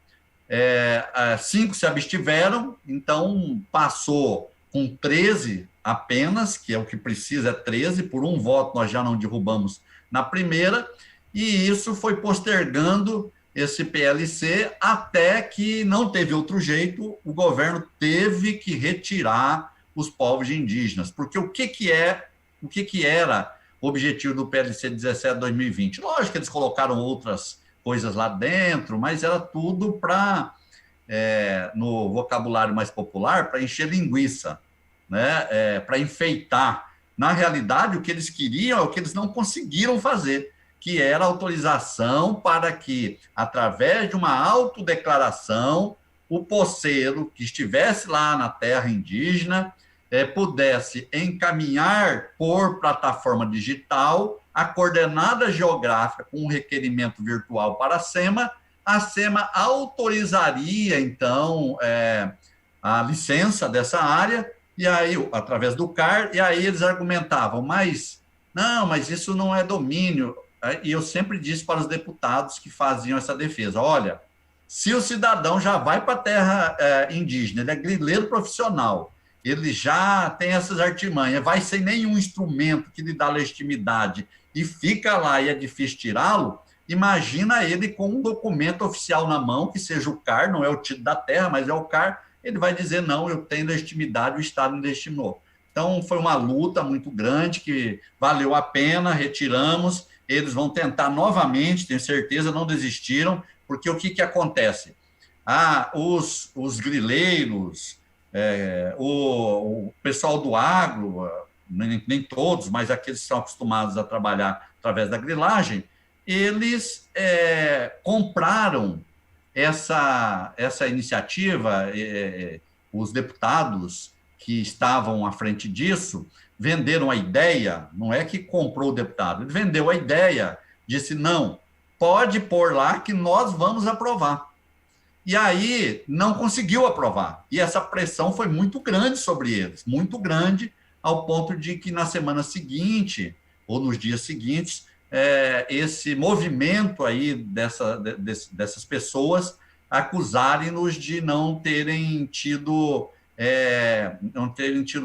5 se abstiveram, então passou com 13 apenas, que é o que precisa, 13, por 1 voto nós já não derrubamos na primeira, e isso foi postergando esse PLC até que não teve outro jeito, o governo teve que retirar os povos indígenas, porque o que era o objetivo do PLC 17/2020? Lógico que eles colocaram outras coisas lá dentro, mas era tudo para, no vocabulário mais popular, para encher linguiça, né? Para enfeitar. Na realidade, o que eles queriam é o que eles não conseguiram fazer, que era autorização para que, através de uma autodeclaração, o poceiro que estivesse lá na terra indígena pudesse encaminhar por plataforma digital a coordenada geográfica com um requerimento virtual para a SEMA autorizaria, então, a licença dessa área, e aí, através do CAR, e aí eles argumentavam, mas isso não é domínio. E eu sempre disse para os deputados que faziam essa defesa, olha, se o cidadão já vai para a terra indígena, ele é grileiro profissional, ele já tem essas artimanhas, vai sem nenhum instrumento que lhe dá legitimidade e fica lá e é difícil tirá-lo, imagina ele com um documento oficial na mão, que seja o CAR, não é o título da terra, mas é o CAR, ele vai dizer, não, eu tenho legitimidade, o Estado me legitimou. Então, foi uma luta muito grande, que valeu a pena, retiramos, eles vão tentar novamente, tenho certeza, não desistiram, porque o que acontece? Os grileiros, o pessoal do agro, nem todos, mas aqueles que estão acostumados a trabalhar através da grilagem, eles compraram essa iniciativa, os deputados que estavam à frente disso venderam a ideia, não é que comprou o deputado, ele vendeu a ideia, disse, não, pode pôr lá que nós vamos aprovar. E aí não conseguiu aprovar. E essa pressão foi muito grande sobre eles, muito grande, ao ponto de que na semana seguinte, ou nos dias seguintes, esse movimento aí dessas pessoas acusarem-nos de não terem tido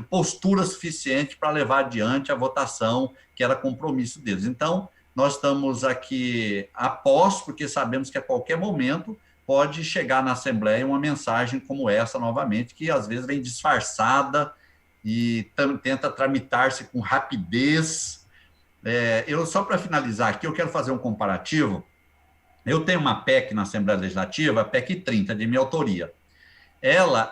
postura suficiente para levar adiante a votação, que era compromisso deles. Então, nós estamos aqui a pós, porque sabemos que a qualquer momento pode chegar na Assembleia uma mensagem como essa novamente, que às vezes vem disfarçada e tenta tramitar-se com rapidez. Só para finalizar aqui, eu quero fazer um comparativo. Eu tenho uma PEC na Assembleia Legislativa, a PEC 30, de minha autoria. Ela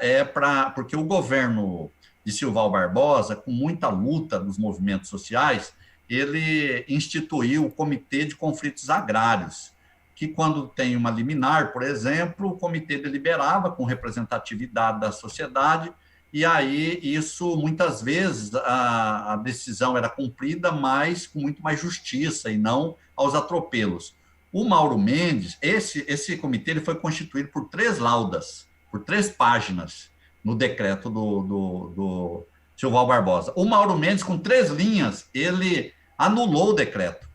porque o governo de Silval Barbosa, com muita luta dos movimentos sociais, ele instituiu o Comitê de Conflitos Agrários, que quando tem uma liminar, por exemplo, o comitê deliberava com representatividade da sociedade, e aí isso, muitas vezes, a decisão era cumprida, mas com muito mais justiça e não aos atropelos. O Mauro Mendes, esse comitê ele foi constituído por 3 laudas, por 3 páginas no decreto do Silval Barbosa. O Mauro Mendes, com 3 linhas, ele anulou o decreto.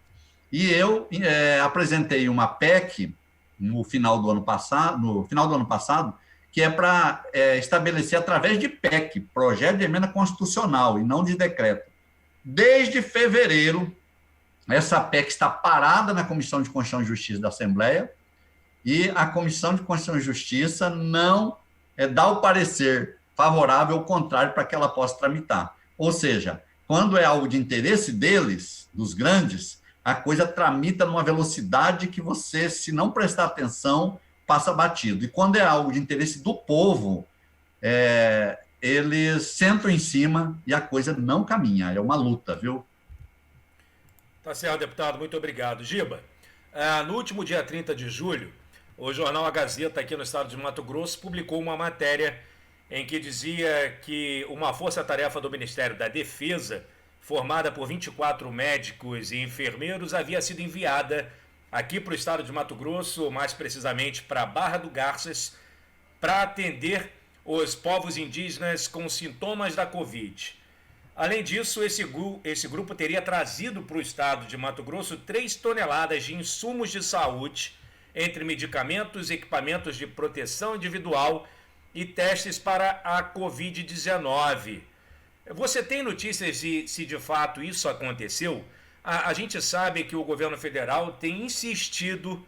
E eu apresentei uma PEC no final do ano passado, que é para estabelecer através de PEC, projeto de emenda constitucional, e não de decreto. Desde fevereiro, essa PEC está parada na Comissão de Constituição e Justiça da Assembleia, e a Comissão de Constituição e Justiça não dá o parecer favorável ou contrário para que ela possa tramitar. Ou seja, quando é algo de interesse deles, dos grandes, a coisa tramita numa velocidade que você, se não prestar atenção, passa batido. E quando é algo de interesse do povo, eles sentam em cima e a coisa não caminha. É uma luta, viu? Tá certo, deputado. Muito obrigado. Giba, no último dia 30 de julho, o jornal A Gazeta, aqui no estado de Mato Grosso, publicou uma matéria em que dizia que uma força-tarefa do Ministério da Defesa, formada por 24 médicos e enfermeiros, havia sido enviada aqui para o estado de Mato Grosso, mais precisamente para Barra do Garças, para atender os povos indígenas com sintomas da Covid. Além disso, esse grupo teria trazido para o estado de Mato Grosso 3 toneladas de insumos de saúde, entre medicamentos, equipamentos de proteção individual e testes para a Covid-19. Você tem notícias de se de fato isso aconteceu? A gente sabe que o governo federal tem insistido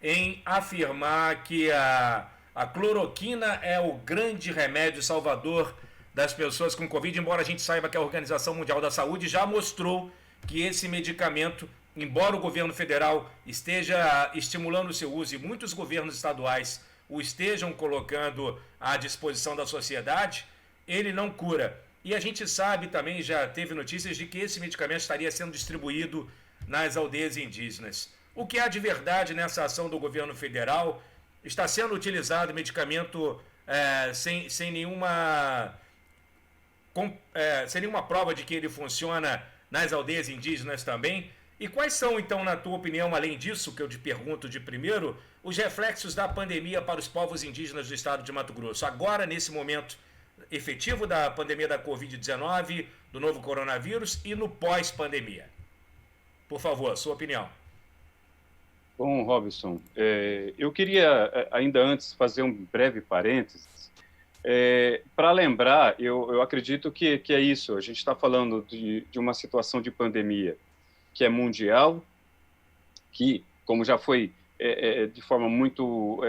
em afirmar que a cloroquina é o grande remédio salvador das pessoas com Covid, embora a gente saiba que a Organização Mundial da Saúde já mostrou que esse medicamento, embora o governo federal esteja estimulando o seu uso e muitos governos estaduais o estejam colocando à disposição da sociedade, ele não cura. E a gente sabe também, já teve notícias de que esse medicamento estaria sendo distribuído nas aldeias indígenas. O que há de verdade nessa ação do governo federal? Está sendo utilizado medicamento sem nenhuma prova de que ele funciona nas aldeias indígenas também? E quais são, então, na tua opinião, além disso, que eu te pergunto de primeiro, os reflexos da pandemia para os povos indígenas do estado de Mato Grosso, agora, nesse momento efetivo da pandemia da Covid-19, do novo coronavírus e no pós-pandemia? Por favor, sua opinião. Bom, Robson, eu queria, ainda antes, fazer um breve parênteses. Para lembrar, eu acredito que é isso, a gente está falando de uma situação de pandemia que é mundial, que, como já foi de forma muito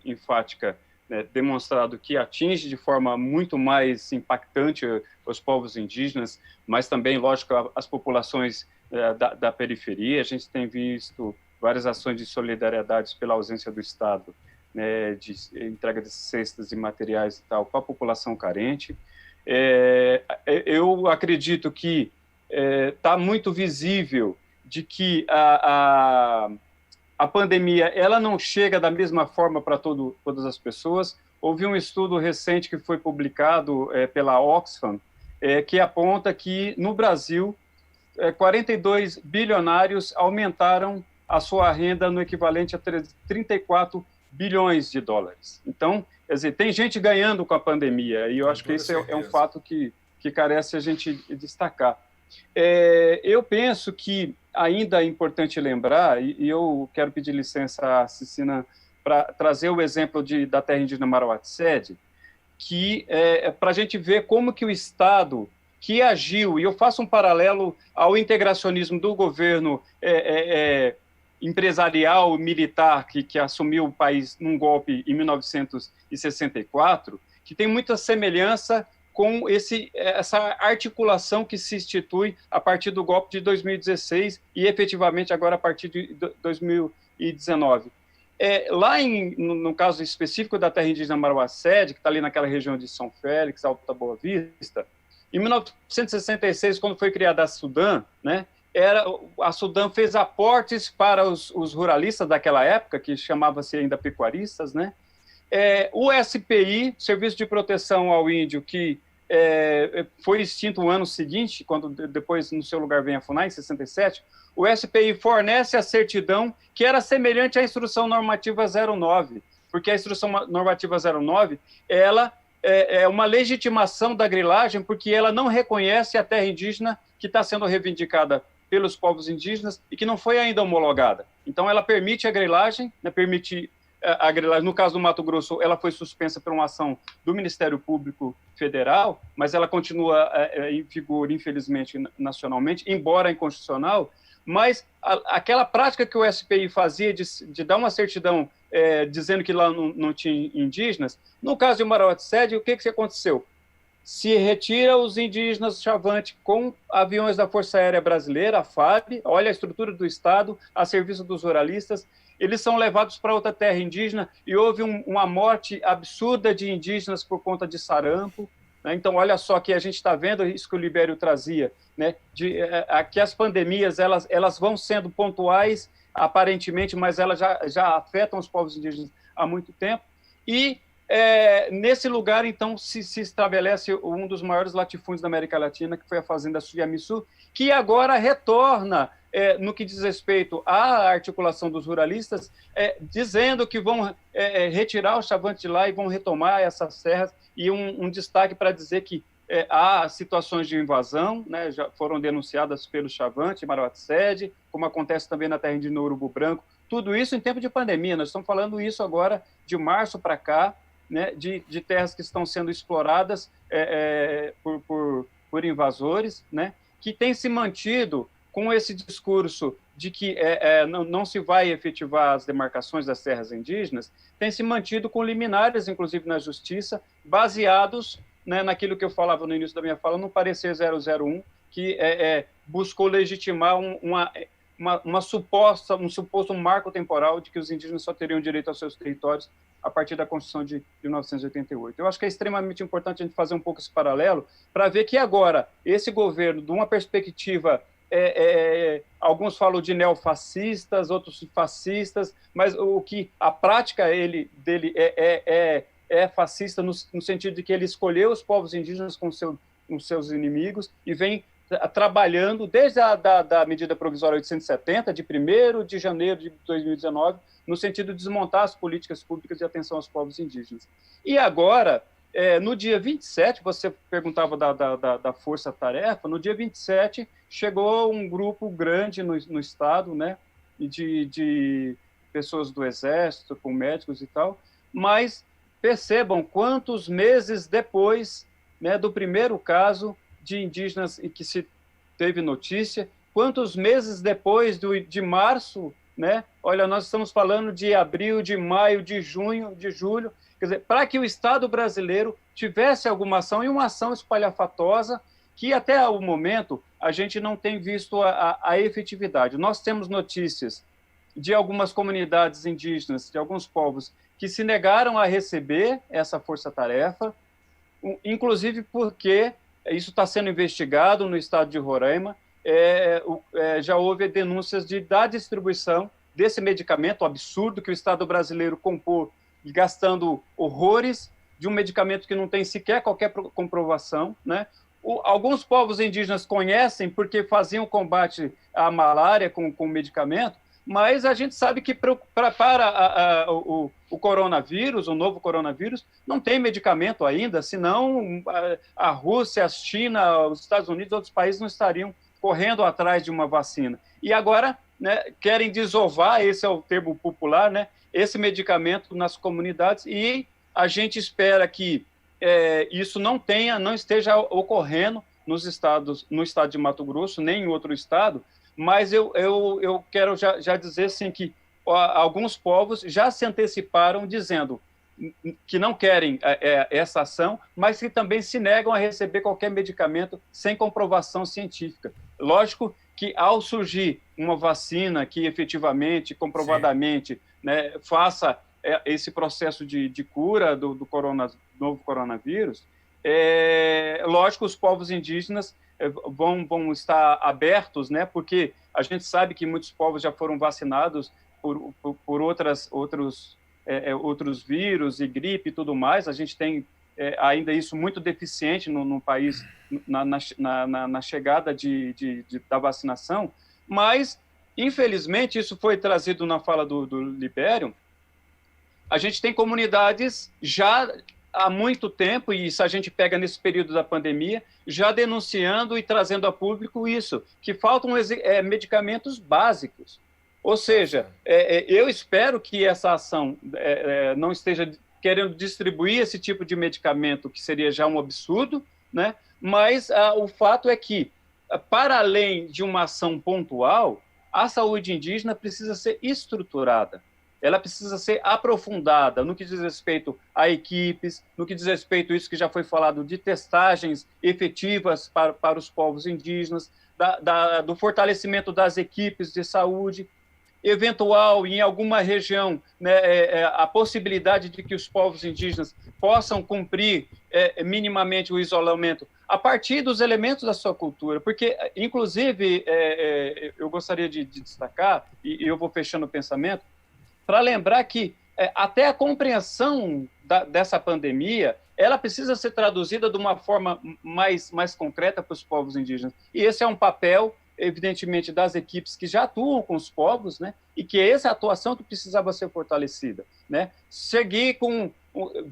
enfática, demonstrado que atinge de forma muito mais impactante os povos indígenas, mas também, lógico, as populações da periferia. A gente tem visto várias ações de solidariedade pela ausência do Estado, né, de entrega de cestas e materiais e tal, para a população carente. Eu acredito que está muito visível de que a pandemia ela não chega da mesma forma para todas as pessoas. Houve um estudo recente que foi publicado pela Oxfam, que aponta que, no Brasil, 42 bilionários aumentaram a sua renda no equivalente a 34 bilhões de dólares. Então, quer dizer, tem gente ganhando com a pandemia, e eu acho que esse é um fato que carece a gente destacar. Eu penso que ainda é importante lembrar, e eu quero pedir licença à Cicina para trazer o exemplo da terra indígena Marauatsede, que para a gente ver como que o Estado que agiu, e eu faço um paralelo ao integracionismo do governo empresarial, militar, que assumiu o país num golpe em 1964, que tem muita semelhança com essa articulação que se institui a partir do golpe de 2016 e, efetivamente, agora a partir de 2019. Lá, no caso específico da terra indígena Marauatsede, que está ali naquela região de São Félix, Alta Boa Vista, em 1966, quando foi criada a Sudã, né, a Sudam fez aportes para os ruralistas daquela época, que chamava-se ainda pecuaristas, né? O SPI, Serviço de Proteção ao Índio, que foi extinto o ano seguinte, quando depois no seu lugar vem a FUNAI, em 67, o SPI fornece a certidão que era semelhante à Instrução Normativa 09, porque a Instrução Normativa 09, ela é uma legitimação da grilagem, porque ela não reconhece a terra indígena que está sendo reivindicada pelos povos indígenas e que não foi ainda homologada. Então, ela permite a grilagem, né, a grilagem, no caso do Mato Grosso, ela foi suspensa por uma ação do Ministério Público Federal, mas ela continua em vigor, infelizmente, nacionalmente, embora inconstitucional, mas aquela prática que o SPI fazia de dar uma certidão dizendo que lá não tinha indígenas, no caso de Marauatsede, o que aconteceu? Se retira os indígenas Chavante com aviões da Força Aérea Brasileira, a FAB, olha a estrutura do Estado, a serviço dos ruralistas, eles são levados para outra terra indígena e houve uma morte absurda de indígenas por conta de sarampo, né? Então, olha só que a gente está vendo isso que o Libério trazia, né? Que as pandemias elas vão sendo pontuais, aparentemente, mas elas já afetam os povos indígenas há muito tempo. E nesse lugar, então, se estabelece um dos maiores latifúndios da América Latina, que foi a Fazenda Suyamissu, que agora retorna, no que diz respeito à articulação dos ruralistas, dizendo que vão retirar o Chavante de lá e vão retomar essas terras, e um destaque para dizer que há situações de invasão, né, já foram denunciadas pelo Chavante, Marauatsede, como acontece também na terra indígena Urubu Branco, tudo isso em tempo de pandemia. Nós estamos falando isso agora de março para cá, né, de terras que estão sendo exploradas por invasores, né, que tem se mantido com esse discurso de que não se vai efetivar as demarcações das terras indígenas, tem se mantido com liminares, inclusive na Justiça, baseados, né, naquilo que eu falava no início da minha fala, no parecer 001, que buscou legitimar um suposto marco temporal de que os indígenas só teriam direito aos seus territórios a partir da Constituição de 1988. Eu acho que é extremamente importante a gente fazer um pouco esse paralelo para ver que agora esse governo, de uma perspectiva, alguns falam de neofascistas, outros fascistas, mas a prática dele é fascista no sentido de que ele escolheu os povos indígenas como seus inimigos e vem trabalhando desde da medida provisória 870, de 1º de janeiro de 2019, no sentido de desmontar as políticas públicas de atenção aos povos indígenas. E agora, no dia 27, você perguntava da força-tarefa, no dia 27 chegou um grupo grande no Estado, né, de pessoas do Exército, com médicos e tal, mas percebam quantos meses depois, né, do primeiro caso de indígenas e que se teve notícia, quantos meses depois de março, né? Olha, nós estamos falando de abril, de maio, de junho, de julho, quer dizer, para que o Estado brasileiro tivesse alguma ação, e uma ação espalhafatosa, que até o momento a gente não tem visto a efetividade. Nós temos notícias de algumas comunidades indígenas, de alguns povos, que se negaram a receber essa força-tarefa, inclusive porque isso está sendo investigado no estado de Roraima, já houve denúncias da distribuição desse medicamento absurdo que o Estado brasileiro comprou, gastando horrores de um medicamento que não tem sequer qualquer comprovação, né? Alguns povos indígenas conhecem porque faziam combate à malária com o medicamento, mas a gente sabe que para o coronavírus, o novo coronavírus, não tem medicamento ainda, senão a Rússia, a China, os Estados Unidos, outros países não estariam correndo atrás de uma vacina. E agora, né, querem desovar, esse é o termo popular, né, esse medicamento nas comunidades, e a gente espera que isso não esteja ocorrendo no estado de Mato Grosso, nem em outro estado, mas eu quero já dizer assim, que alguns povos já se anteciparam dizendo que não querem essa ação, mas que também se negam a receber qualquer medicamento sem comprovação científica. Lógico que, ao surgir uma vacina que efetivamente, comprovadamente, né, faça esse processo de cura do novo coronavírus, lógico, os povos indígenas vão estar abertos, né? Porque a gente sabe que muitos povos já foram vacinados por outros vírus e gripe e tudo mais. A gente tem ainda isso muito deficiente no país na chegada da vacinação, mas, infelizmente, isso foi trazido na fala do Libério. A gente tem comunidades já há muito tempo, e se a gente pega nesse período da pandemia, já denunciando e trazendo a público isso, que faltam medicamentos básicos. Ou seja, eu espero que essa ação não esteja querendo distribuir esse tipo de medicamento, que seria já um absurdo, né? Mas o fato é que, para além de uma ação pontual, a saúde indígena precisa ser estruturada. Ela precisa ser aprofundada no que diz respeito a equipes, no que diz respeito a isso que já foi falado de testagens efetivas para os povos indígenas, do fortalecimento das equipes de saúde, eventual em alguma região, né, a possibilidade de que os povos indígenas possam cumprir minimamente o isolamento a partir dos elementos da sua cultura, porque, inclusive, eu gostaria de destacar, e eu vou fechando o pensamento, para lembrar que até a compreensão dessa pandemia, ela precisa ser traduzida de uma forma mais concreta para os povos indígenas. E esse é um papel, evidentemente, das equipes que já atuam com os povos, né? E que é essa atuação que precisava ser fortalecida, né? Seguir com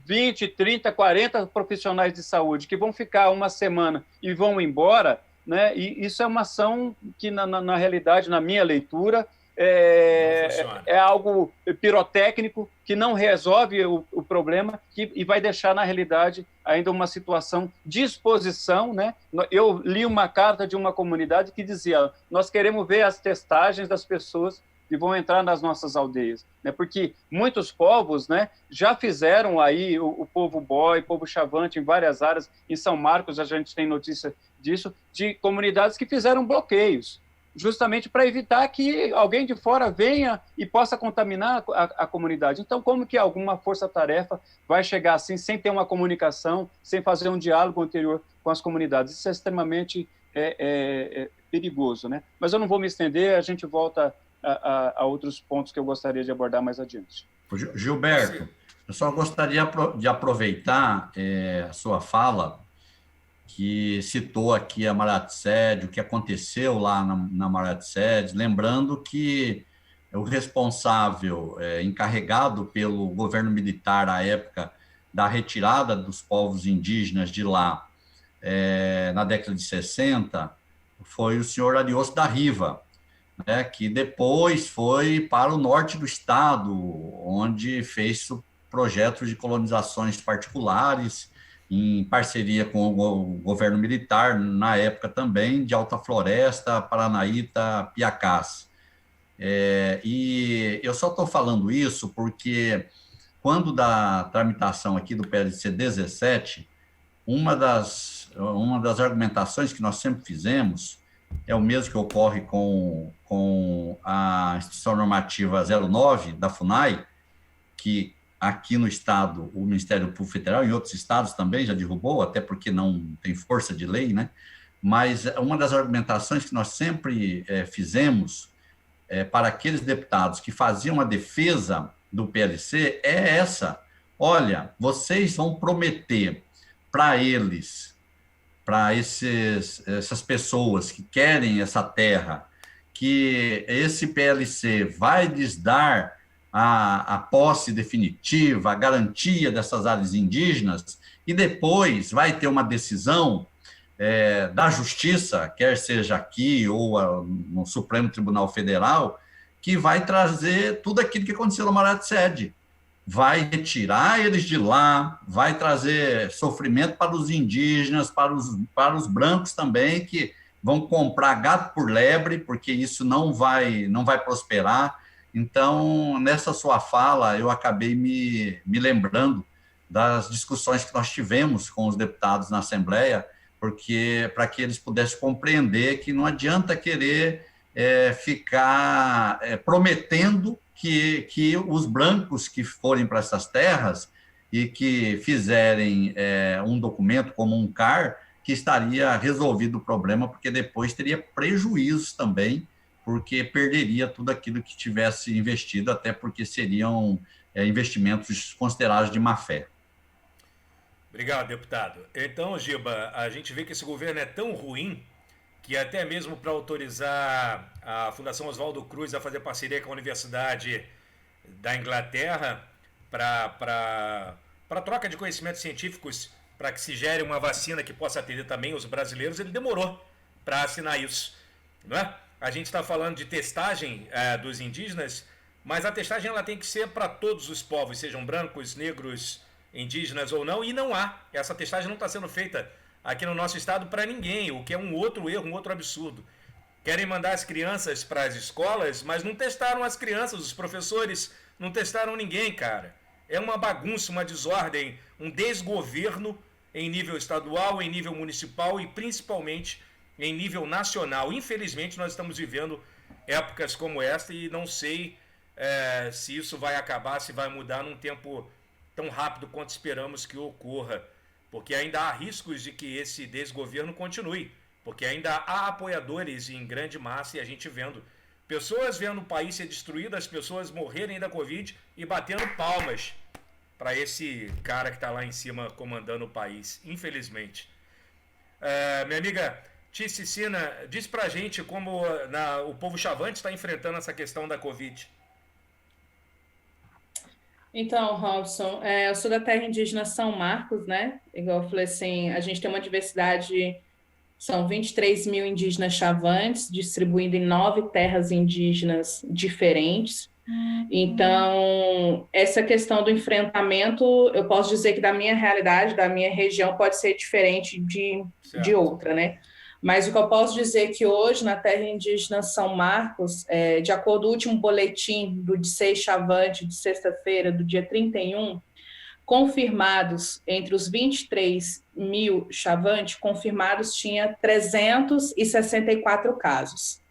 20, 30, 40 profissionais de saúde que vão ficar uma semana e vão embora, né? E isso é uma ação que, na realidade, na minha leitura, é algo pirotécnico que não resolve o problema e vai deixar, na realidade, ainda uma situação de exposição, né? Eu li uma carta de uma comunidade que dizia: nós queremos ver as testagens das pessoas que vão entrar nas nossas aldeias, né? Porque muitos povos, né, já fizeram aí, o povo Boi, povo Chavante, em várias áreas, em São Marcos a gente tem notícia disso, de comunidades que fizeram bloqueios, justamente para evitar que alguém de fora venha e possa contaminar a comunidade. Então, como que alguma força-tarefa vai chegar assim, sem ter uma comunicação, sem fazer um diálogo anterior com as comunidades? Isso é extremamente perigoso, né? Mas eu não vou me estender, a gente volta a outros pontos que eu gostaria de abordar mais adiante. Gilberto, eu só gostaria de aproveitar a sua fala, que citou aqui a Marat-Sede, o que aconteceu lá na Marat-Sede, lembrando que o responsável encarregado pelo governo militar à época da retirada dos povos indígenas de lá, na década de 60, foi o senhor Ariosto da Riva, né, que depois foi para o norte do estado, onde fez projetos de colonizações particulares, em parceria com o governo militar, na época também, de Alta Floresta, Paranaíta, Piacás. E eu só estou falando isso porque, quando da tramitação aqui do PLC 17, uma das argumentações que nós sempre fizemos é o mesmo que ocorre com a Instituição Normativa 09 da FUNAI, que aqui no estado, o Ministério Público Federal, em outros estados também já derrubou, até porque não tem força de lei, né? Mas uma das argumentações que nós sempre fizemos para aqueles deputados que faziam a defesa do PLC é essa: olha, vocês vão prometer para eles, para essas pessoas que querem essa terra, que esse PLC vai lhes dar a posse definitiva, a garantia dessas áreas indígenas, e depois vai ter uma decisão da Justiça, quer seja aqui ou no Supremo Tribunal Federal, que vai trazer tudo aquilo que aconteceu na Marat-Sede. Vai retirar eles de lá, vai trazer sofrimento para os indígenas, para os brancos também, que vão comprar gato por lebre, porque isso não vai prosperar. Então, nessa sua fala, eu acabei me lembrando das discussões que nós tivemos com os deputados na Assembleia, porque para que eles pudessem compreender que não adianta querer ficar prometendo que os brancos que forem para essas terras e que fizerem um documento como um CAR, que estaria resolvido o problema, porque depois teria prejuízos também, porque perderia tudo aquilo que tivesse investido, até porque seriam investimentos considerados de má-fé. Obrigado, deputado. Então, Giba, a gente vê que esse governo é tão ruim que até mesmo para autorizar a Fundação Oswaldo Cruz a fazer parceria com a Universidade da Inglaterra para troca de conhecimentos científicos para que se gere uma vacina que possa atender também os brasileiros, ele demorou para assinar isso, não é? A gente está falando de testagem dos indígenas, mas a testagem ela tem que ser para todos os povos, sejam brancos, negros, indígenas ou não, e não há. Essa testagem não está sendo feita aqui no nosso estado para ninguém, o que é um outro erro, um outro absurdo. Querem mandar as crianças para as escolas, mas não testaram as crianças, os professores não testaram ninguém, cara. É uma bagunça, uma desordem, um desgoverno em nível estadual, em nível municipal e principalmente em nível nacional. Infelizmente, nós estamos vivendo épocas como esta e não sei se isso vai acabar, se vai mudar num tempo tão rápido quanto esperamos que ocorra, porque ainda há riscos de que esse desgoverno continue, porque ainda há apoiadores em grande massa e a gente vendo pessoas vendo o país ser destruído, as pessoas morrerem da Covid e batendo palmas para esse cara que está lá em cima comandando o país, infelizmente. Minha amiga Cicina, diz pra gente como o povo chavante está enfrentando essa questão da Covid. Então, Robson, eu sou da terra indígena São Marcos, né? Igual eu falei assim, a gente tem uma diversidade, são 23 mil indígenas chavantes, distribuídos em 9 terras indígenas diferentes. Então, essa questão do enfrentamento, eu posso dizer que da minha realidade, da minha região, pode ser diferente de outra, né? Mas o que eu posso dizer é que hoje, na terra indígena São Marcos, de acordo com o último boletim do DICEI Chavante, de sexta-feira, do dia 31, confirmados, entre os 23 mil chavantes, confirmados tinha 364 casos.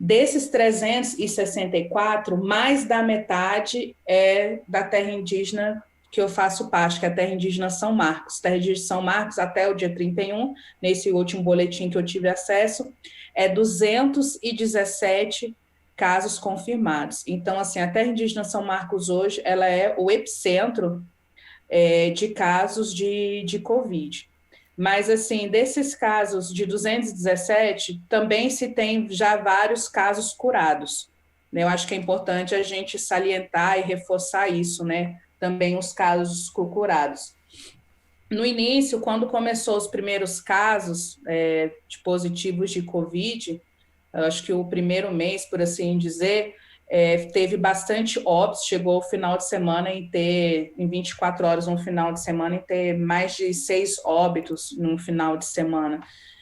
Desses 364, mais da metade é da terra indígena que eu faço parte, que é a terra indígena São Marcos. Terra indígena São Marcos, até o dia 31, nesse último boletim que eu tive acesso, 217 casos confirmados. Então, assim, a terra indígena São Marcos hoje, ela é o epicentro de casos de Covid. Mas, assim, desses casos de 217, também se tem já vários casos curados. Eu acho que é importante a gente salientar e reforçar isso, né? Também os casos curados. No início, quando começou os primeiros casos de positivos de Covid, eu acho que o primeiro mês, por assim dizer, teve bastante óbitos, chegou o final de semana em 24 horas no final de semana, em ter mais de 6 óbitos no final de semana.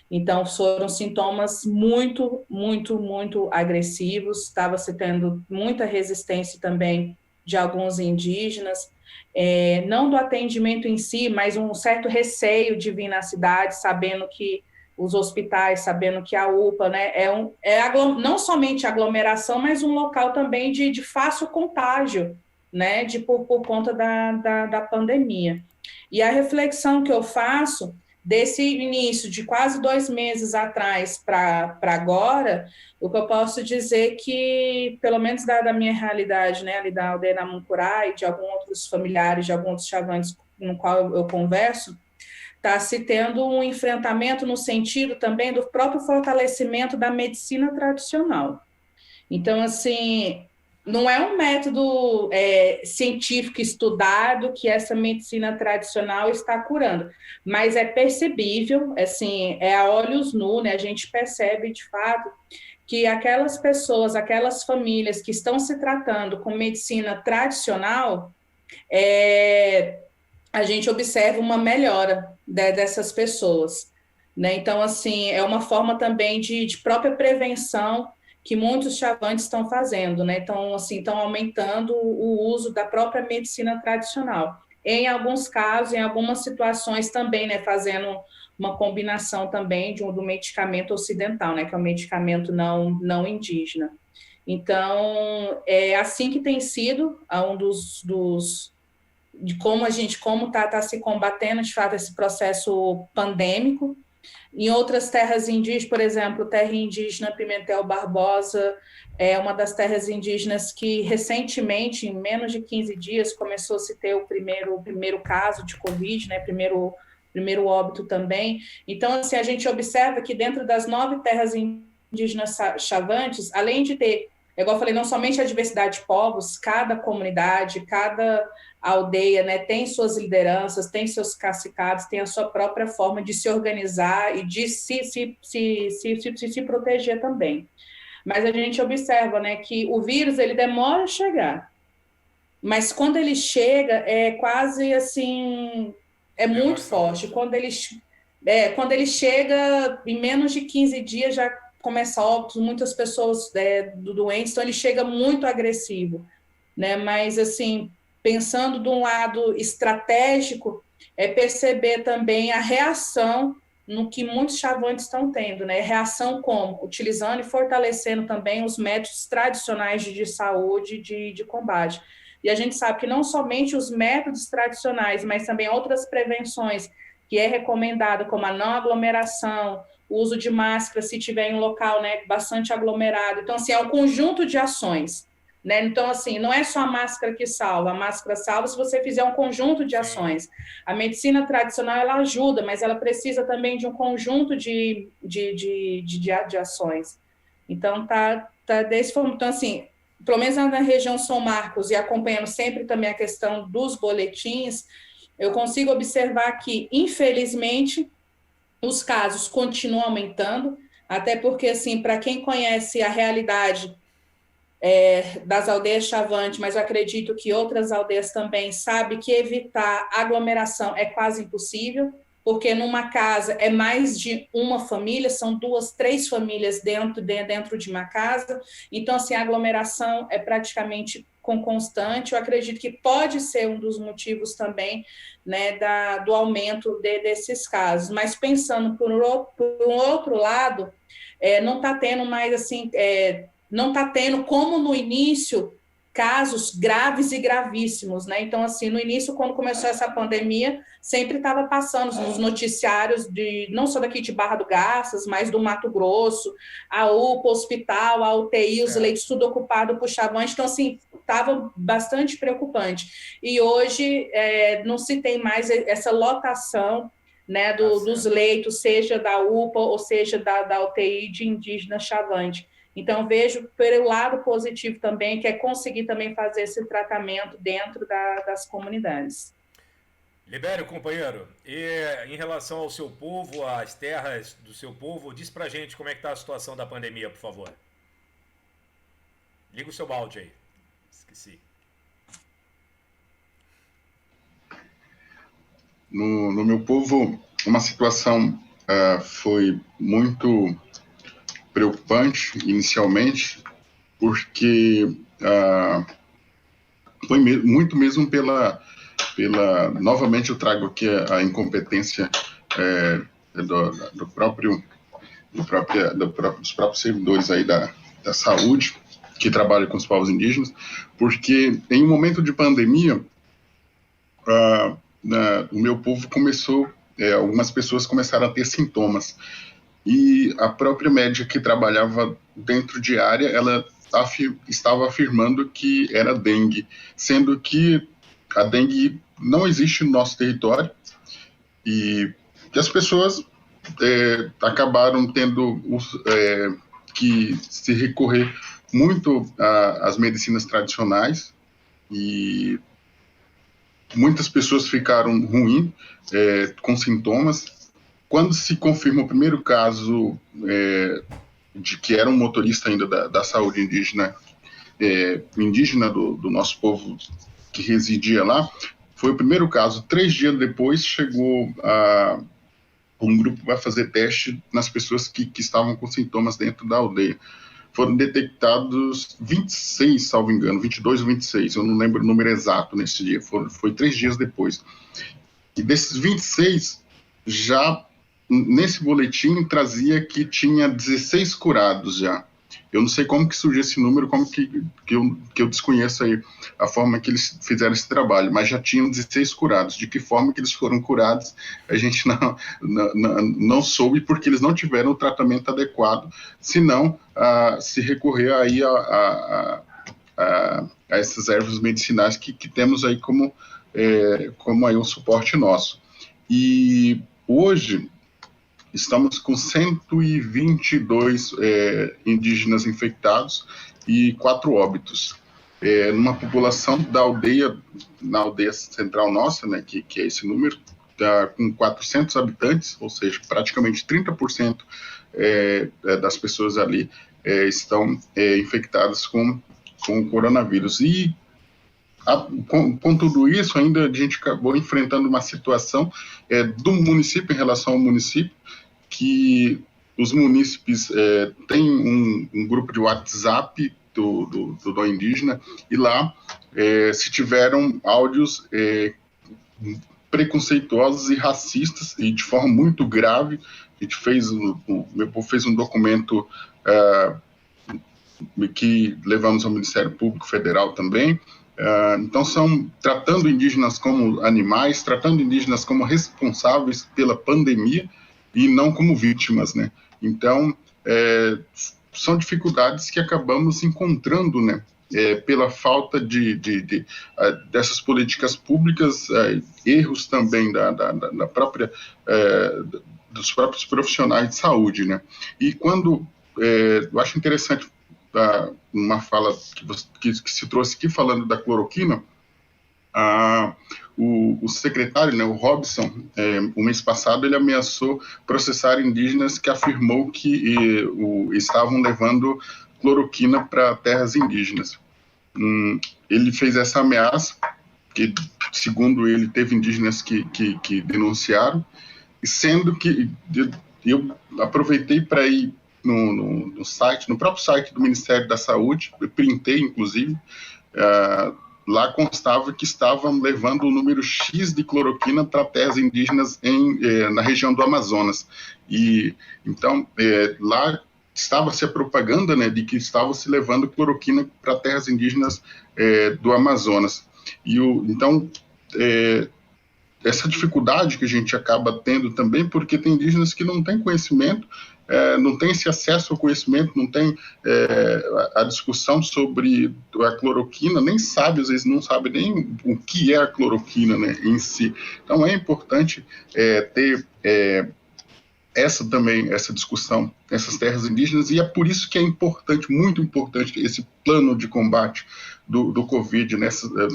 Então, foram sintomas muito, muito, muito agressivos, estava se tendo muita resistência também de alguns indígenas, não do atendimento em si, mas um certo receio de vir na cidade, sabendo que os hospitais, sabendo que a UPA, né, não somente aglomeração, mas um local também de fácil contágio, né, por conta da pandemia. E a reflexão que eu faço desse início de quase 2 meses atrás para agora, o que eu posso dizer que, pelo menos da minha realidade, né, ali da aldeia Namuncurá e de alguns outros familiares, de alguns outros chavantes no qual eu converso, está se tendo um enfrentamento no sentido também do próprio fortalecimento da medicina tradicional. Então, assim, não é um método científico estudado que essa medicina tradicional está curando, mas é percebível, assim, a olhos nus, né, a gente percebe, de fato, que aquelas pessoas, aquelas famílias que estão se tratando com medicina tradicional, a gente observa uma melhora dessas pessoas, né? Então, assim, é uma forma também de própria prevenção que muitos chavantes estão fazendo, né? Então, assim, estão aumentando o uso da própria medicina tradicional. Em alguns casos, em algumas situações também, né, fazendo uma combinação também do medicamento ocidental, né, que é um medicamento não indígena. Então, é assim que tem sido um dos de como está se combatendo, de fato, esse processo pandêmico. Em outras terras indígenas, por exemplo, terra indígena Pimentel Barbosa é uma das terras indígenas que recentemente, em menos de 15 dias, começou a se ter o primeiro caso de Covid, né? Primeiro óbito também. Então, assim, a gente observa que dentro das 9 terras indígenas chavantes, além de ter, igual eu falei, não somente a diversidade de povos, cada comunidade, cada aldeia, né, tem suas lideranças, tem seus cacicados, tem a sua própria forma de se organizar e de se proteger também. Mas a gente observa, né, que o vírus ele demora a chegar, mas quando ele chega é quase assim, é muito forte. Quando ele chega, em menos de 15 dias já começa óbitos, muitas pessoas doentes, então ele chega muito agressivo, né? Mas assim, pensando de um lado estratégico, é perceber também a reação no que muitos chavantes estão tendo, né? Reação como? Utilizando e fortalecendo também os métodos tradicionais de saúde, de combate. E a gente sabe que não somente os métodos tradicionais, mas também outras prevenções que é recomendado, como a não aglomeração, o uso de máscara se tiver em um local, né, bastante aglomerado. Então, assim, é um conjunto de ações, né? Então, assim, não é só a máscara que salva, a máscara salva se você fizer um conjunto de ações. A medicina tradicional, ela ajuda, mas ela precisa também de um conjunto de ações. Então, tá desse forma. Então, assim, pelo menos na região São Marcos, e acompanhando sempre também a questão dos boletins, eu consigo observar que, infelizmente, os casos continuam aumentando, até porque, assim, para quem conhece a realidade das aldeias chavantes, mas eu acredito que outras aldeias também sabem que evitar aglomeração é quase impossível, porque numa casa é mais de uma família, são 2, 3 famílias dentro de uma casa, então, assim, a aglomeração é praticamente constante. Eu acredito que pode ser um dos motivos também, né, do aumento desses casos, mas pensando por um outro lado, não está tendo mais, assim, não está tendo, como no início, casos graves e gravíssimos, né? Então, assim, no início, quando começou essa pandemia, sempre estava passando nos noticiários, não só daqui de Barra do Garças, mas do Mato Grosso, a UPA, o hospital, a UTI, os leitos tudo ocupado por chavantes. Então, assim, estava bastante preocupante. E hoje não se tem mais essa lotação, né, dos leitos, seja da UPA ou seja da UTI de indígena chavante. Então, vejo pelo lado positivo também, que é conseguir também fazer esse tratamento dentro das comunidades. Libério, companheiro, e em relação ao seu povo, às terras do seu povo, diz pra gente como é que está a situação da pandemia, por favor. Liga o seu balde aí. Esqueci. No meu povo, uma situação foi muito preocupante inicialmente, porque foi muito mesmo novamente eu trago aqui a incompetência dos próprios servidores aí da saúde que trabalham com os povos indígenas, porque em um momento de pandemia o meu povo começou, algumas pessoas começaram a ter sintomas. E a própria médica que trabalhava dentro de área, ela estava afirmando que era dengue, sendo que a dengue não existe no nosso território e que as pessoas acabaram tendo que se recorrer muito às medicinas tradicionais e muitas pessoas ficaram ruins, com sintomas. Quando se confirma o primeiro caso de que era um motorista ainda da saúde indígena, do nosso povo que residia lá, foi o primeiro caso. 3 dias depois chegou um grupo para fazer teste nas pessoas que estavam com sintomas dentro da aldeia. Foram detectados 26, salvo engano, 22 ou 26, eu não lembro o número exato nesse dia, foi 3 dias depois. E desses 26, já nesse boletim trazia que tinha 16 curados já. Eu não sei como que surgiu esse número, como que eu desconheço aí a forma que eles fizeram esse trabalho, mas já tinham 16 curados. De que forma que eles foram curados, a gente não soube, porque eles não tiveram o tratamento adequado, senão se recorrer aí a essas ervas medicinais que temos aí como aí um suporte nosso. E hoje estamos com 122 indígenas infectados e 4 óbitos. Numa população da aldeia, na aldeia central nossa, né, que é esse número, tá com 400 habitantes, ou seja, praticamente 30% das pessoas ali estão infectadas com o coronavírus. E com tudo isso, ainda a gente acabou enfrentando uma situação do município, em relação ao município, que os munícipes têm um grupo de WhatsApp do indígena, e lá se tiveram áudios preconceituosos e racistas, e de forma muito grave. A gente meu povo fez um documento que levamos ao Ministério Público Federal também. Então, tratando indígenas como animais, tratando indígenas como responsáveis pela pandemia e não como vítimas, né? Então, são dificuldades que acabamos encontrando, né? Pela falta dessas políticas públicas, erros também da própria, dos próprios profissionais de saúde, né? E quando eu acho interessante uma fala que se trouxe aqui falando da cloroquina, o secretário, né, o Robson, o mês passado, ele ameaçou processar indígenas que afirmou que estavam levando cloroquina para terras indígenas. Ele fez essa ameaça, que, segundo ele, teve indígenas que denunciaram, sendo que eu aproveitei para ir no site, no próprio site do Ministério da Saúde, eu printei, inclusive, lá constava que estavam levando o número X de cloroquina para terras indígenas na região do Amazonas. E então, lá estava-se a propaganda, né, de que estava se levando cloroquina para terras indígenas do Amazonas. E então, essa dificuldade que a gente acaba tendo também, porque tem indígenas que não têm conhecimento, não tem esse acesso ao conhecimento, não tem a discussão sobre a cloroquina, nem sabe, às vezes não sabe nem o que é a cloroquina, né, em si. Então é importante ter essa discussão nessas terras indígenas, e é por isso que é importante, muito importante, esse plano de combate do Covid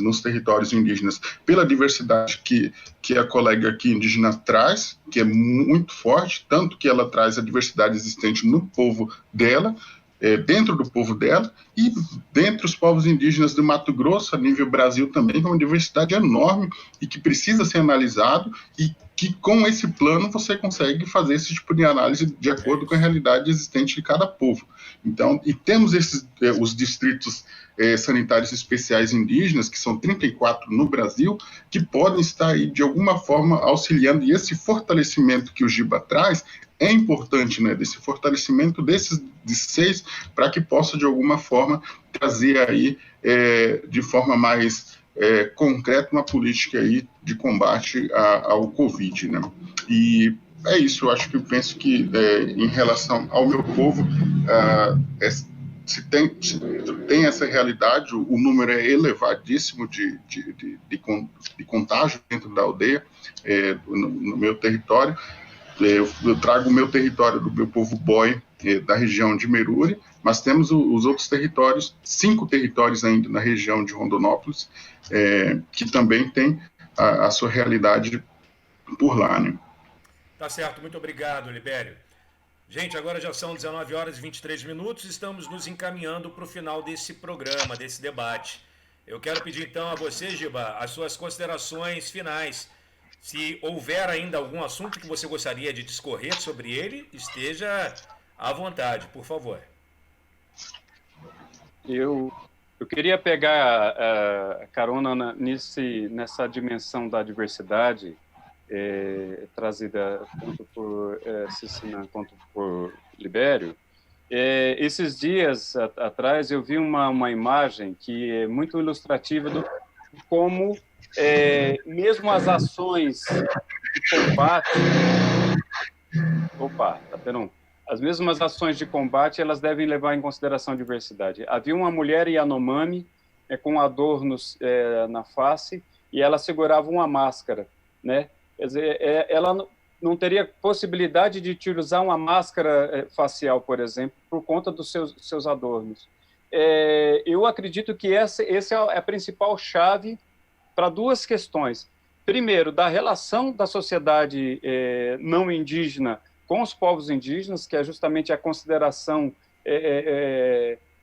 nos territórios indígenas, pela diversidade que a colega aqui indígena traz, que é muito forte, tanto que ela traz a diversidade existente no povo dela, dentro do povo dela, e dentre os povos indígenas do Mato Grosso, a nível Brasil também, é uma diversidade enorme e que precisa ser analisado, e que com esse plano você consegue fazer esse tipo de análise de acordo com a realidade existente de cada povo. Então, e temos os distritos sanitários especiais indígenas, que são 34 no Brasil, que podem estar aí, de alguma forma, auxiliando, e esse fortalecimento que o Giba traz é importante, né, desse fortalecimento desses 16, para que possa, de alguma forma, trazer aí, de forma mais concreta, uma política aí de combate ao Covid, né. E é isso, eu acho que eu penso que, em relação ao meu povo, se tem essa realidade, o número é elevadíssimo de contágio dentro da aldeia, no meu território. Eu trago o meu território do meu povo Boi, da região de Meruri, mas temos os outros territórios, 5 territórios ainda na região de Rondonópolis, que também tem a sua realidade por lá, né? Tá certo, muito obrigado, Libério. Gente, agora já são 19 horas e 23 minutos, estamos nos encaminhando para o final desse programa, desse debate. Eu quero pedir então a você, Giba, as suas considerações finais. Se houver ainda algum assunto que você gostaria de discorrer sobre ele, esteja à vontade, por favor. Eu queria pegar a carona nessa dimensão da diversidade, trazida tanto por Cecina quanto por Libério, Esses dias atrás eu vi uma imagem que é muito ilustrativa de como mesmo as ações de combate... Opa, tá tendo as mesmas ações de combate, elas devem levar em consideração a diversidade. Havia uma mulher Yanomami com adornos na face e ela segurava uma máscara, né? Quer dizer, ela não teria possibilidade de utilizar uma máscara facial, por exemplo, por conta dos seus adornos. Eu acredito que essa é a principal chave para duas questões. Primeiro, da relação da sociedade não indígena com os povos indígenas, que é justamente a consideração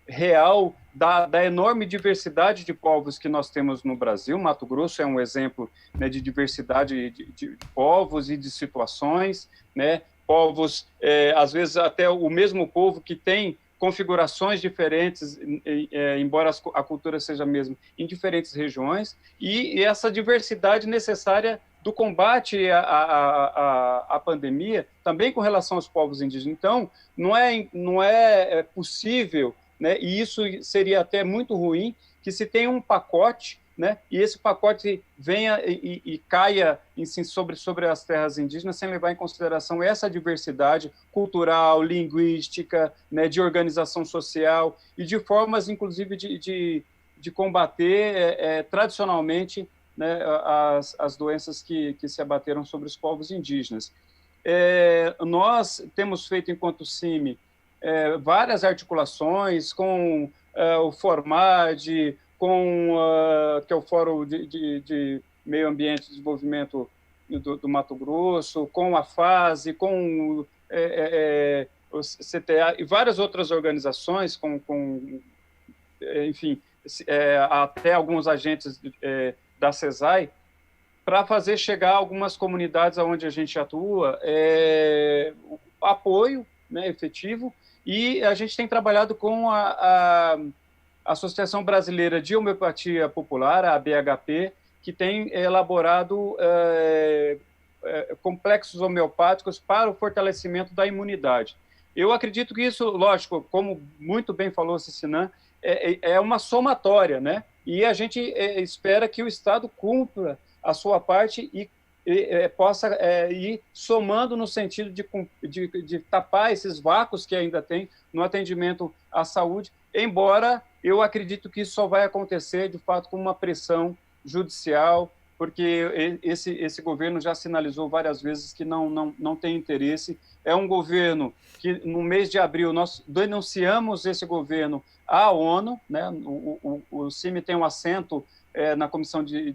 real da enorme diversidade de povos que nós temos no Brasil. Mato Grosso é um exemplo, né, de diversidade de povos e de situações, né? Povos, às vezes até o mesmo povo que tem configurações diferentes, embora a cultura seja a mesma, em diferentes regiões, e essa diversidade necessária do combate à pandemia, também com relação aos povos indígenas. Então, não é possível, né, e isso seria até muito ruim, que se tenha um pacote, né, e esse pacote venha e caia sobre as terras indígenas sem levar em consideração essa diversidade cultural, linguística, né, de organização social e de formas, inclusive, de combater tradicionalmente, né, as doenças que se abateram sobre os povos indígenas. Nós temos feito, enquanto CIMI, várias articulações com o FORMAD, que é o Fórum de Meio Ambiente e Desenvolvimento do Mato Grosso, com a FASE, com o CTA e várias outras organizações, enfim, até alguns agentes da CESAI, para fazer chegar a algumas comunidades onde a gente atua apoio, né, efetivo, e a gente tem trabalhado com a Associação Brasileira de Homeopatia Popular, a ABHP, que tem elaborado complexos homeopáticos para o fortalecimento da imunidade. Eu acredito que isso, lógico, como muito bem falou Cicinã, é uma somatória, né? E a gente espera que o Estado cumpra a sua parte e possa ir somando no sentido de tapar esses vácuos que ainda tem no atendimento à saúde, embora eu acredito que isso só vai acontecer, de fato, com uma pressão judicial, porque esse governo já sinalizou várias vezes que não tem interesse. É um governo que, no mês de abril, nós denunciamos esse governo à ONU, né? O CIMI tem um assento na Comissão de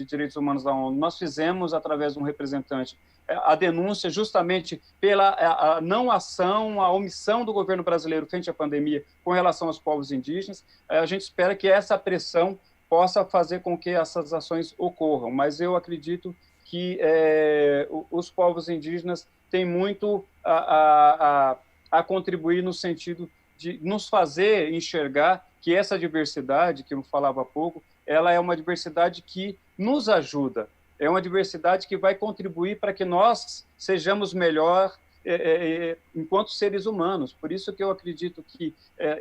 Direitos Humanos da ONU. Nós fizemos, através de um representante, a denúncia justamente pela a não ação, a omissão do governo brasileiro frente à pandemia com relação aos povos indígenas. A gente espera que essa pressão possa fazer com que essas ações ocorram, mas eu acredito que os povos indígenas têm muito a contribuir no sentido de nos fazer enxergar que essa diversidade, que eu falava há pouco, ela é uma diversidade que nos ajuda, é uma diversidade que vai contribuir para que nós sejamos melhor enquanto seres humanos. Por isso que eu acredito que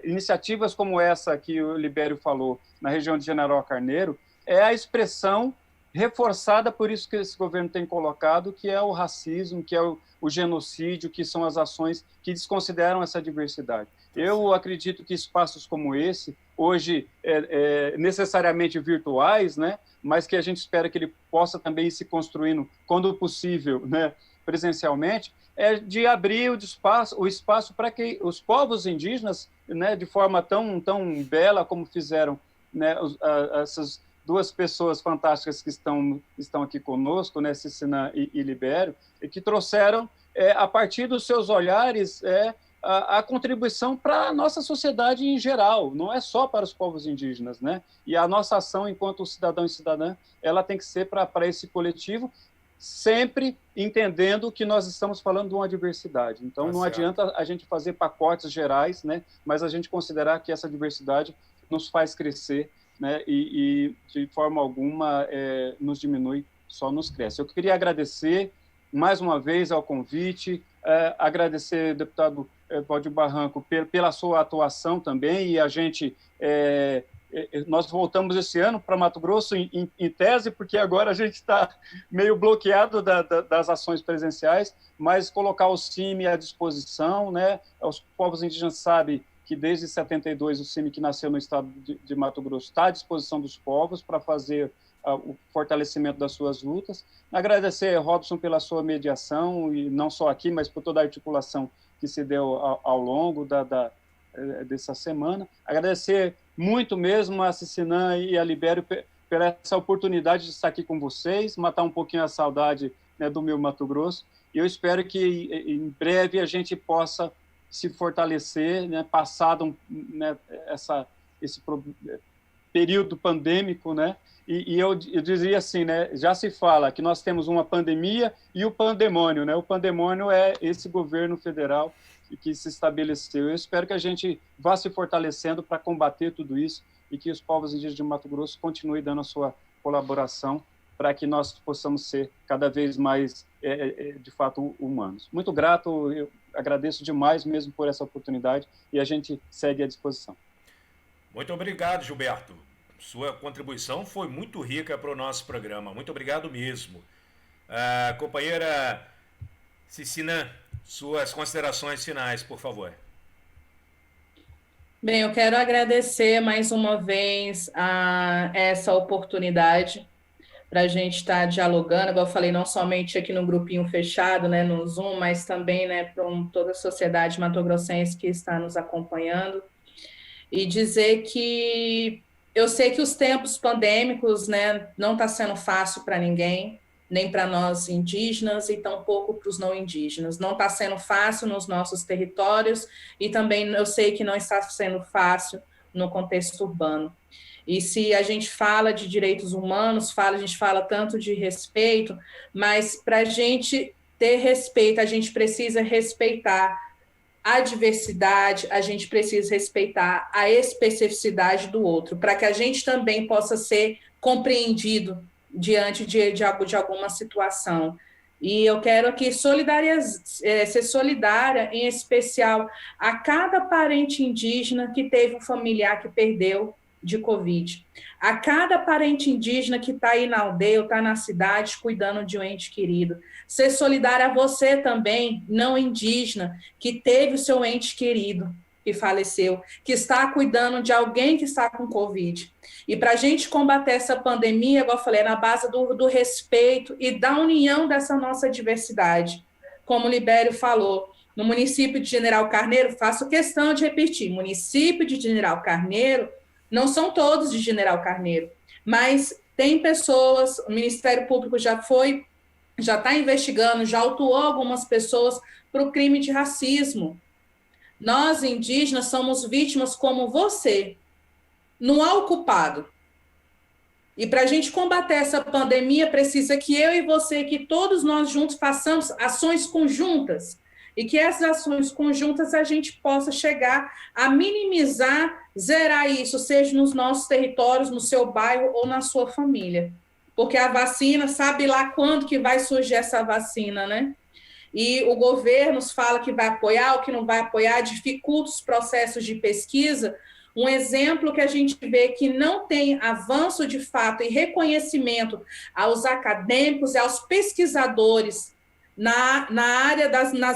iniciativas como essa que o Libério falou, na região de General Carneiro, é a expressão reforçada por isso que esse governo tem colocado, que é o racismo, que é o genocídio, que são as ações que desconsideram essa diversidade. Eu acredito que espaços como esse, hoje necessariamente virtuais, né, mas que a gente espera que ele possa também ir se construindo, quando possível, né, presencialmente, de abrir o espaço para que os povos indígenas, né, de forma tão bela como fizeram, né, essas duas pessoas fantásticas que estão aqui conosco, né, Cicinã e Libério, que trouxeram, a partir dos seus olhares, a contribuição para a nossa sociedade em geral, não é só para os povos indígenas, né? E a nossa ação enquanto cidadão e cidadã, ela tem que ser para esse coletivo, sempre entendendo que nós estamos falando de uma diversidade. Então, não adianta a gente fazer pacotes gerais, né? Mas a gente considerar que essa diversidade nos faz crescer, né? E de forma alguma nos diminui, só nos cresce. Eu queria agradecer mais uma vez ao convite, agradecer ao deputado Cláudio Barranco, pela sua atuação também, e a gente... nós voltamos esse ano para Mato Grosso em tese, porque agora a gente está meio bloqueado das ações presenciais, mas colocar o CIMI à disposição, né? Os povos indígenas sabem que desde 72 o CIMI, que nasceu no estado de Mato Grosso, está à disposição dos povos para fazer o fortalecimento das suas lutas. Agradecer, Robson, pela sua mediação, e não só aqui, mas por toda a articulação que se deu ao longo dessa semana. Agradecer muito mesmo a Cicinã e a Libério por essa oportunidade de estar aqui com vocês, matar um pouquinho a saudade, né, do meu Mato Grosso. E eu espero que em breve a gente possa se fortalecer, né, passado, né, esse período pandêmico, né? E eu diria assim, né, já se fala que nós temos uma pandemia e o pandemônio, né? O pandemônio é esse governo federal que se estabeleceu. Eu espero que a gente vá se fortalecendo para combater tudo isso e que os povos indígenas de Mato Grosso continuem dando a sua colaboração para que nós possamos ser cada vez mais, de fato, humanos. Muito grato, eu agradeço demais mesmo por essa oportunidade e a gente segue à disposição. Muito obrigado, Gilberto. Sua contribuição foi muito rica para o nosso programa. Muito obrigado mesmo. Companheira Cicinã, suas considerações finais, por favor. Bem, eu quero agradecer mais uma vez a essa oportunidade para a gente estar dialogando, igual eu falei, não somente aqui no grupinho fechado, né, no Zoom, mas também, né, para toda a sociedade matogrossense que está nos acompanhando, e dizer que eu sei que os tempos pandêmicos, né, não está sendo fácil para ninguém, nem para nós indígenas e tampouco para os não indígenas. Não está sendo fácil nos nossos territórios e também eu sei que não está sendo fácil no contexto urbano. E se a gente fala de direitos humanos, a gente fala tanto de respeito, mas para a gente ter respeito, a gente precisa respeitar a diversidade, a gente precisa respeitar a especificidade do outro, para que a gente também possa ser compreendido diante de alguma situação. E eu quero aqui ser solidária, em especial, a cada parente indígena que teve um familiar que perdeu de Covid. A cada parente indígena que está aí na aldeia ou está na cidade cuidando de um ente querido. Ser solidária a você também, não indígena, que teve o seu ente querido que faleceu, que está cuidando de alguém que está com Covid. E para a gente combater essa pandemia, igual eu falei, é na base do respeito e da união dessa nossa diversidade. Como o Libério falou, no município de General Carneiro, faço questão de repetir, município de General Carneiro, não são todos de General Carneiro, mas tem pessoas, o Ministério Público já está investigando, já autuou algumas pessoas para o crime de racismo. Nós, indígenas, somos vítimas como você. Não há o culpado. E para a gente combater essa pandemia, precisa que eu e você, que todos nós juntos façamos ações conjuntas. E que essas ações conjuntas a gente possa chegar a minimizar, zerar isso, seja nos nossos territórios, no seu bairro ou na sua família. Porque a vacina, sabe lá quando que vai surgir essa vacina, né? E o governo fala que vai apoiar ou que não vai apoiar, dificulta os processos de pesquisa. Um exemplo que a gente vê que não tem avanço de fato e reconhecimento aos acadêmicos e aos pesquisadores na área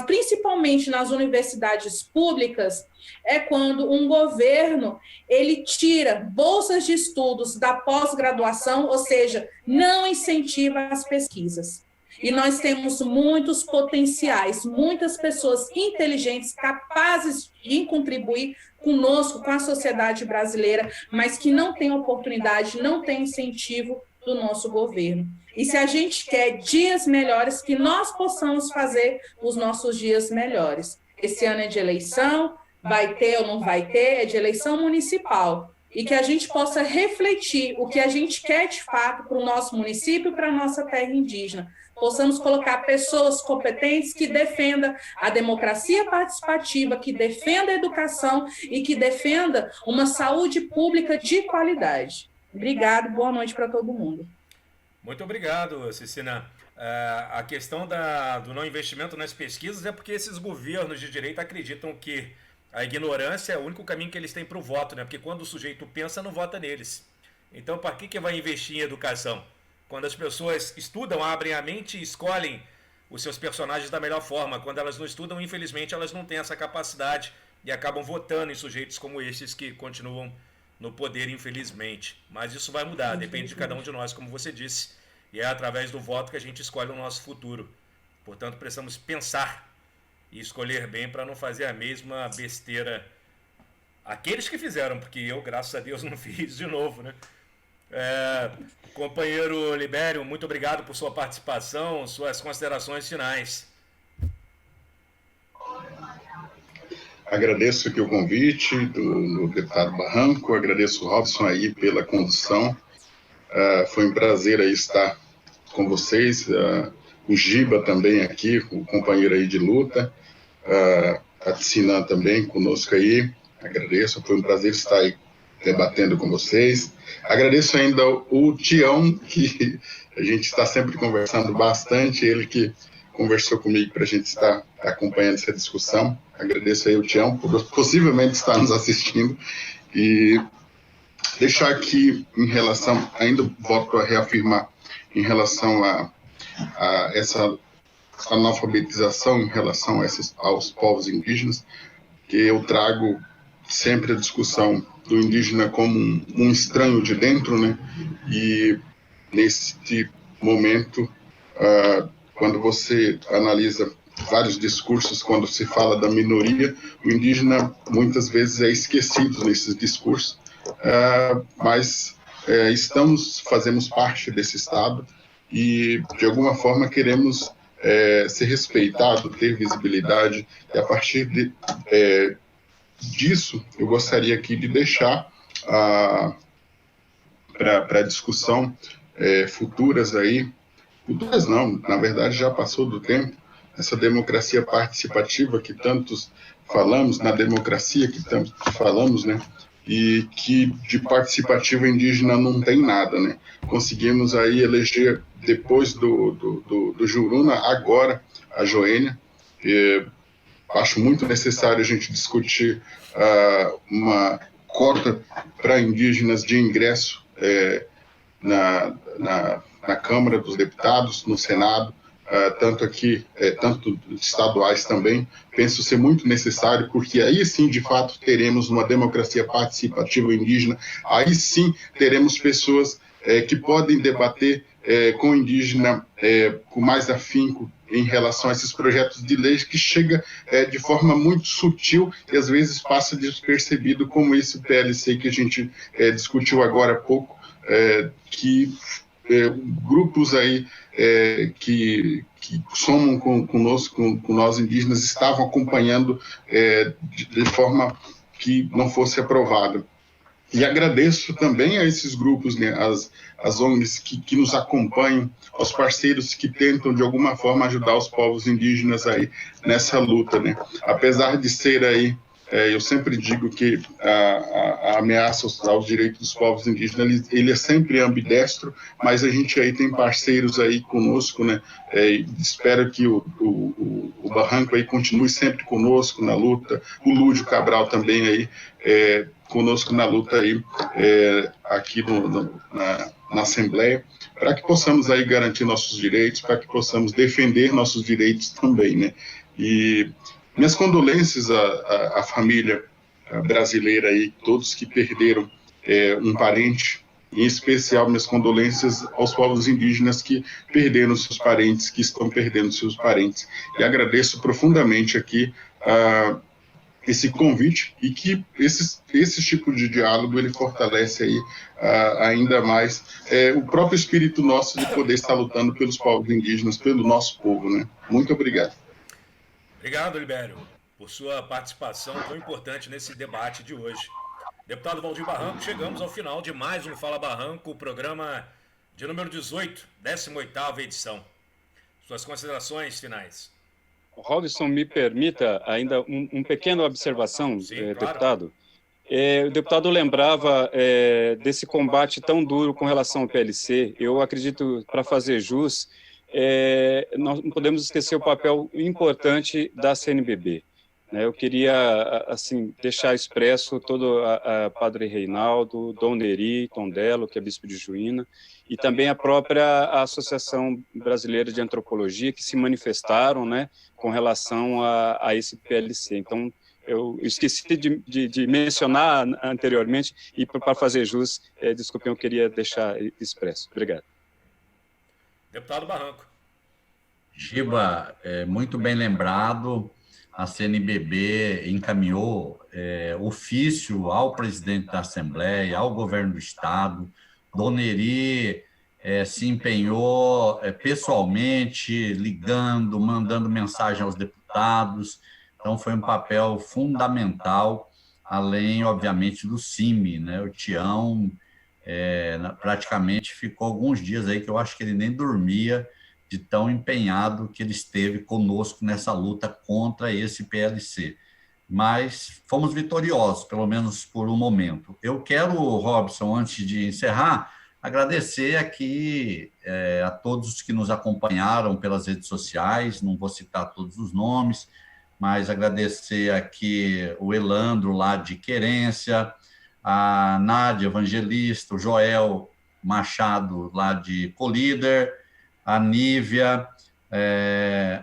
principalmente nas universidades públicas, é quando um governo ele tira bolsas de estudos da pós-graduação, ou seja, não incentiva as pesquisas. E nós temos muitos potenciais, muitas pessoas inteligentes, capazes de contribuir conosco, com a sociedade brasileira, mas que não têm oportunidade, não têm incentivo do nosso governo. E se a gente quer dias melhores, que nós possamos fazer os nossos dias melhores. Esse ano é de eleição, vai ter ou não vai ter, é de eleição municipal. E que a gente possa refletir o que a gente quer de fato para o nosso município e para a nossa terra indígena. Possamos colocar pessoas competentes que defendam a democracia participativa, que defenda a educação e que defenda uma saúde pública de qualidade. Obrigado, boa noite para todo mundo. Muito obrigado, Cicinã. A questão do não investimento nas pesquisas é porque esses governos de direita acreditam que a ignorância é o único caminho que eles têm para o voto, né? Porque quando o sujeito pensa, não vota neles. Então, para que vai investir em educação? Quando as pessoas estudam, abrem a mente e escolhem os seus personagens da melhor forma. Quando elas não estudam, infelizmente, elas não têm essa capacidade e acabam votando em sujeitos como esses que continuam no poder, infelizmente. Mas isso vai mudar, depende de cada um de nós, como você disse. E é através do voto que a gente escolhe o nosso futuro. Portanto, precisamos pensar e escolher bem para não fazer a mesma besteira aqueles que fizeram, porque eu, graças a Deus, não fiz de novo, né? Companheiro Libério, muito obrigado por sua participação, suas considerações finais. Agradeço aqui o convite do deputado Barranco, agradeço o Robson aí pela condução. Foi um prazer aí estar com vocês, o Giba também aqui, o companheiro aí de luta, a Ticina também conosco aí, agradeço, foi um prazer estar aí debatendo com vocês. Agradeço ainda o Tião, que a gente está sempre conversando bastante, ele que conversou comigo para a gente estar acompanhando essa discussão. Agradeço aí o Tião por possivelmente estar nos assistindo. E deixar aqui em relação, ainda volto a reafirmar, em relação a essa analfabetização em relação aos povos indígenas, que eu trago sempre a discussão do indígena como um estranho de dentro, né? E nesse momento, quando você analisa vários discursos, quando se fala da minoria, o indígena muitas vezes é esquecido nesses discursos, mas fazemos parte desse Estado e, de alguma forma, queremos ser respeitado, ter visibilidade, e a partir disso, eu gostaria aqui de deixar para discussão futuras aí, futuras não, na verdade já passou do tempo, essa democracia participativa que tantos falamos, na democracia que tantos falamos, né? E que de participativa indígena não tem nada, né? Conseguimos aí eleger, depois do Juruna, agora a Joênia. Acho muito necessário a gente discutir uma cota para indígenas de ingresso na Câmara dos Deputados, no Senado, tanto aqui, tanto estaduais também. Penso ser muito necessário, porque aí sim, de fato, teremos uma democracia participativa indígena, aí sim teremos pessoas que podem debater com o indígena com mais afinco em relação a esses projetos de lei que chega de forma muito sutil e às vezes passa despercebido, como esse PLC que a gente discutiu agora há pouco, que grupos aí que somam conosco, com nós indígenas, estavam acompanhando de forma que não fosse aprovada. E agradeço também a esses grupos, né, as ONGs que nos acompanham, aos parceiros que tentam, de alguma forma, ajudar os povos indígenas aí nessa luta, né. Apesar de ser aí, eu sempre digo que a ameaça aos direitos dos povos indígenas, ele é sempre ambidestro, mas a gente aí tem parceiros aí conosco, né, espero que o Barranco aí continue sempre conosco na luta, o Lúdio Cabral também aí, conosco na luta aí, aqui na Assembleia, para que possamos aí garantir nossos direitos, para que possamos defender nossos direitos também, né. E minhas condolências à família brasileira aí, todos que perderam um parente, em especial minhas condolências aos povos indígenas que perderam seus parentes, que estão perdendo seus parentes. E agradeço profundamente aqui esse convite e que esse tipo de diálogo ele fortalece aí ainda mais o próprio espírito nosso de poder estar lutando pelos povos indígenas, pelo nosso povo, né? Muito obrigado. Obrigado, Libério, por sua participação tão importante nesse debate de hoje. Deputado Valdir Barranco, chegamos ao final de mais um Fala Barranco, o programa de número 18, 18ª edição. Suas considerações finais. Robson, me permita ainda uma pequena observação, Sim, claro. deputado. O deputado lembrava desse combate tão duro com relação ao PLC. Eu acredito, para fazer jus, nós não podemos esquecer o papel importante da CNBB. Eu queria, assim, deixar expresso todo a Padre Reinaldo, Dom Neri Tondello, que é bispo de Juína, e também a própria Associação Brasileira de Antropologia, que se manifestaram, com relação a esse PLC. Então, eu esqueci de mencionar anteriormente, e para fazer jus, desculpem, eu queria deixar expresso. Obrigado. Deputado Barranco. Giba, muito bem lembrado. A CNBB encaminhou ofício ao presidente da Assembleia, ao governo do Estado. Dom Neri se empenhou pessoalmente, ligando, mandando mensagem aos deputados. Então, foi um papel fundamental, além, obviamente, do CIMI, O Tião praticamente ficou alguns dias aí que eu acho que ele nem dormia, de tão empenhado que ele esteve conosco nessa luta contra esse PLC. Mas fomos vitoriosos, pelo menos por um momento. Eu quero, Robson, antes de encerrar, agradecer aqui a todos que nos acompanharam pelas redes sociais, não vou citar todos os nomes, mas agradecer aqui o Elandro, lá de Querência, a Nádia Evangelista, o Joel Machado, lá de Colíder, a Nívia,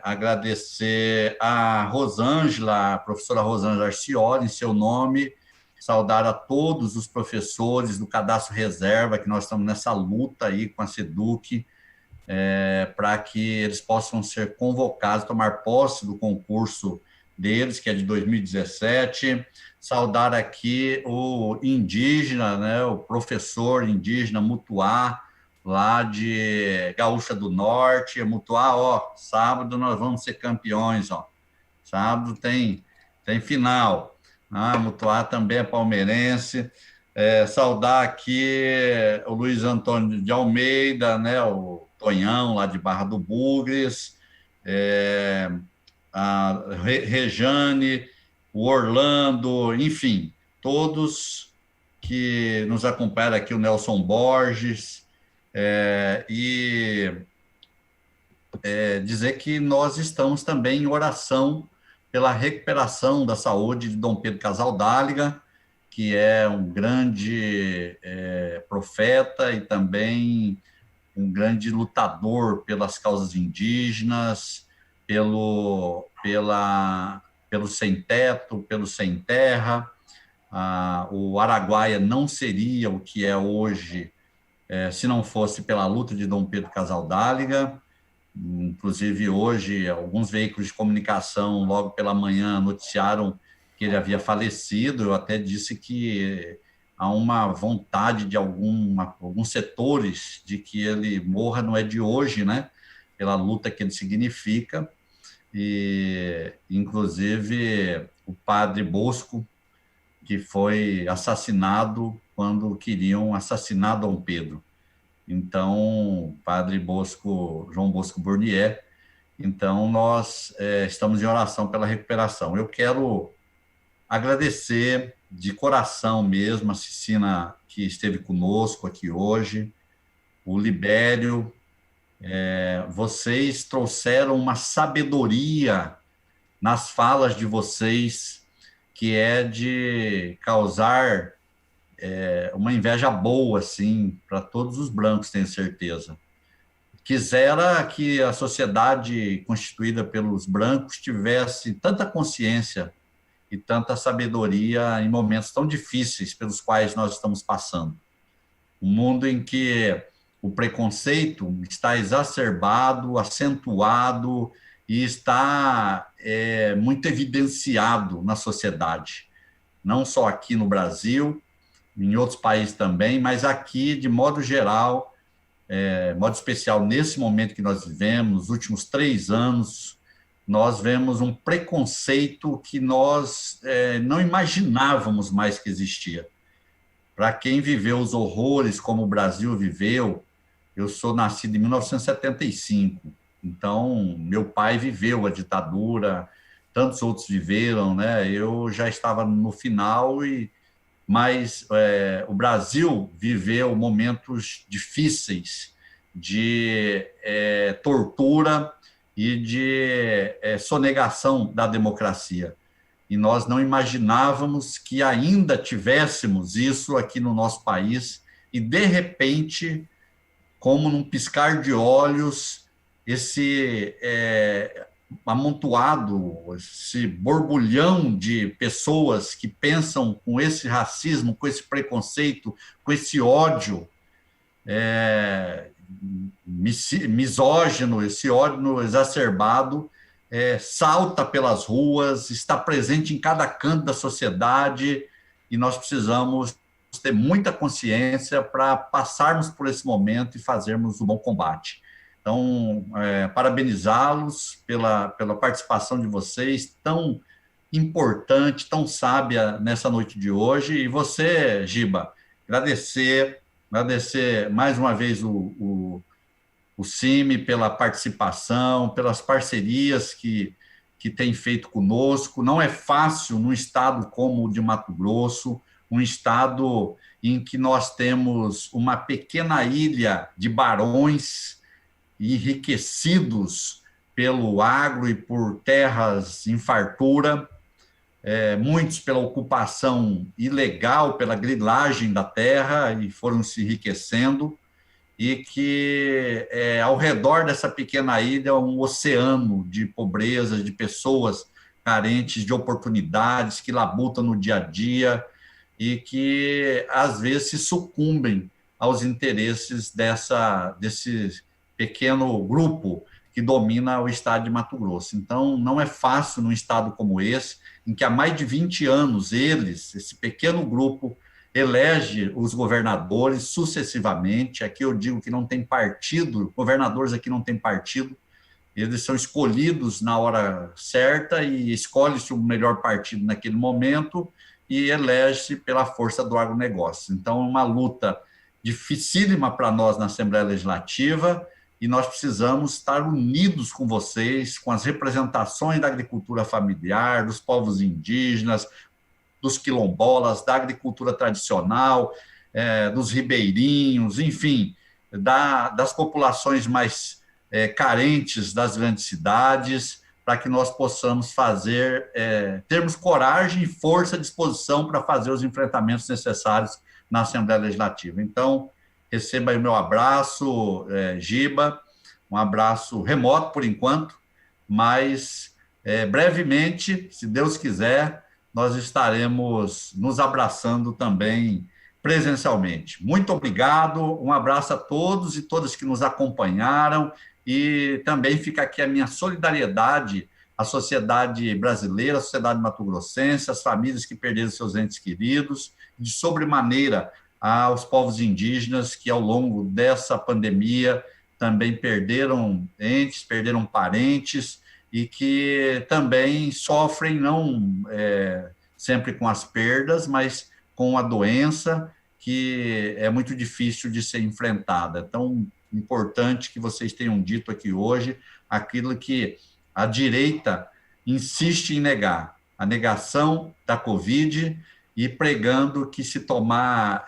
agradecer a Rosângela, a professora Rosângela Arcioli, em seu nome, saudar a todos os professores do Cadastro Reserva, que nós estamos nessa luta aí com a SEDUC, para que eles possam ser convocados, tomar posse do concurso deles, que é de 2017, saudar aqui o indígena, o professor indígena Mutuá, lá de Gaúcha do Norte. Mutuá, sábado nós vamos ser campeões, sábado tem final, Mutuá também é palmeirense. Saudar aqui o Luiz Antônio de Almeida, o Tonhão, lá de Barra do Bugres, a Rejane, o Orlando, enfim, todos que nos acompanham aqui, o Nelson Borges, dizer que nós estamos também em oração pela recuperação da saúde de Dom Pedro Casaldáliga, que é um grande profeta e também um grande lutador pelas causas indígenas, pelo sem-teto, pelo sem-terra. O Araguaia não seria o que é hoje se não fosse pela luta de Dom Pedro Casaldáliga. Inclusive, hoje, alguns veículos de comunicação, logo pela manhã, noticiaram que ele havia falecido. Eu até disse que há uma vontade de alguns setores de que ele morra, não é de hoje, pela luta que ele significa. E, inclusive, o padre Bosco, que foi assassinado quando queriam assassinar Dom Pedro. Então, padre Bosco, João Bosco Burnier. Então, nós estamos em oração pela recuperação. Eu quero agradecer de coração mesmo a Cicina, que esteve conosco aqui hoje, o Libério. Vocês trouxeram uma sabedoria nas falas de vocês, que é de causar uma inveja boa, assim, para todos os brancos, tenho certeza. Quisera que a sociedade constituída pelos brancos tivesse tanta consciência e tanta sabedoria em momentos tão difíceis pelos quais nós estamos passando. Um mundo em que o preconceito está exacerbado, acentuado e está muito evidenciado na sociedade, não só aqui no Brasil, em outros países também, mas aqui, de modo geral, modo especial, nesse momento que nós vivemos, nos últimos 3 anos, nós vemos um preconceito que nós não imaginávamos mais que existia. Para quem viveu os horrores como o Brasil viveu, eu sou nascido em 1975, então meu pai viveu a ditadura, tantos outros viveram, Eu já estava no final, mas o Brasil viveu momentos difíceis de tortura e de sonegação da democracia. E nós não imaginávamos que ainda tivéssemos isso aqui no nosso país, e, de repente, como num piscar de olhos, esse amontoado, esse borbulhão de pessoas que pensam com esse racismo, com esse preconceito, com esse ódio misógino, esse ódio exacerbado, salta pelas ruas, está presente em cada canto da sociedade, e nós precisamos ter muita consciência para passarmos por esse momento e fazermos o bom combate. Então, parabenizá-los pela participação de vocês, tão importante, tão sábia nessa noite de hoje. E você, Giba, agradecer mais uma vez o CIMI pela participação, pelas parcerias que tem feito conosco. Não é fácil num estado como o de Mato Grosso, um estado em que nós temos uma pequena ilha de barões enriquecidos pelo agro e por terras em fartura, muitos pela ocupação ilegal, pela grilagem da terra, e foram se enriquecendo, e que ao redor dessa pequena ilha um oceano de pobreza, de pessoas carentes de oportunidades, que labutam no dia a dia e que, às vezes, se sucumbem aos interesses desse pequeno grupo que domina o estado de Mato Grosso. Então, não é fácil num estado como esse, em que há mais de 20 anos esse pequeno grupo, elege os governadores sucessivamente. Aqui eu digo que não tem partido, governadores aqui não têm partido, eles são escolhidos na hora certa e escolhe-se o melhor partido naquele momento e elege-se pela força do agronegócio. Então, é uma luta dificílima para nós na Assembleia Legislativa, e nós precisamos estar unidos com vocês, com as representações da agricultura familiar, dos povos indígenas, dos quilombolas, da agricultura tradicional, dos ribeirinhos, enfim, das populações mais carentes das grandes cidades, para que nós possamos termos coragem, força e disposição para fazer os enfrentamentos necessários na Assembleia Legislativa. Então, receba aí o meu abraço, Giba, um abraço remoto por enquanto, mas brevemente, se Deus quiser, nós estaremos nos abraçando também presencialmente. Muito obrigado, um abraço a todos e todas que nos acompanharam, e também fica aqui a minha solidariedade à sociedade brasileira, à sociedade mato-grossense, às famílias que perderam seus entes queridos, de sobremaneira aos povos indígenas que, ao longo dessa pandemia, também perderam entes, perderam parentes, e que também sofrem, não sempre com as perdas, mas com a doença, que é muito difícil de ser enfrentada. Então, importante que vocês tenham dito aqui hoje aquilo que a direita insiste em negar, a negação da Covid, e pregando que se tomar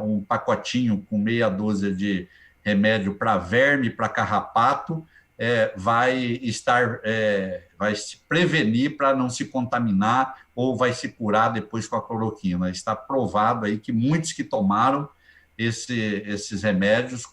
um pacotinho com meia dúzia de remédio para verme, para carrapato, vai se prevenir para não se contaminar ou vai se curar depois com a cloroquina. Está provado aí que muitos que tomaram esses remédios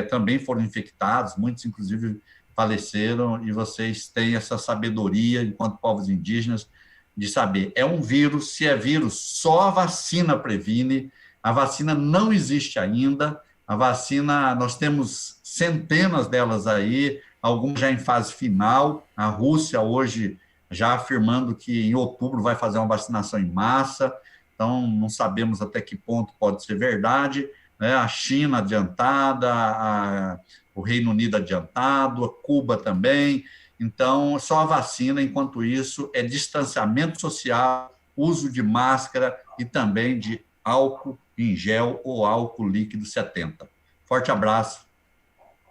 também foram infectados, muitos inclusive faleceram, e vocês têm essa sabedoria, enquanto povos indígenas, de saber, é um vírus, se é vírus, só a vacina previne, a vacina não existe ainda, a vacina, nós temos centenas delas aí, algumas já em fase final, a Rússia hoje já afirmando que em outubro vai fazer uma vacinação em massa, então não sabemos até que ponto pode ser verdade, né? A China adiantada, o Reino Unido adiantado, a Cuba também. Então, só a vacina, enquanto isso, é distanciamento social, uso de máscara e também de álcool em gel ou álcool líquido 70. Forte abraço.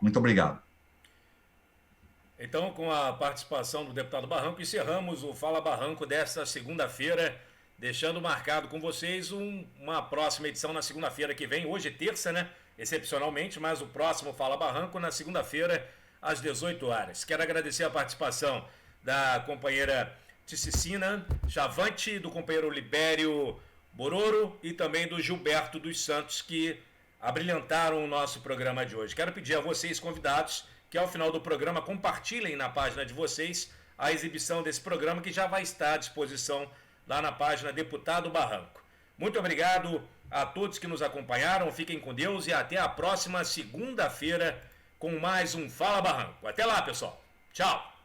Muito obrigado. Então, com a participação do deputado Barranco, encerramos o Fala Barranco desta segunda-feira, deixando marcado com vocês uma próxima edição na segunda-feira que vem, hoje terça, né? excepcionalmente, mas o próximo Fala Barranco na segunda-feira, às 18 horas. Quero agradecer a participação da companheira Ticicina Chavante, do companheiro Libério Bororo e também do Gilberto dos Santos, que abrilhantaram o nosso programa de hoje. Quero pedir a vocês, convidados, que ao final do programa compartilhem na página de vocês a exibição desse programa, que já vai estar à disposição lá na página Deputado Barranco. Muito obrigado a todos que nos acompanharam, fiquem com Deus e até a próxima segunda-feira com mais um Fala Barranco. Até lá, pessoal. Tchau.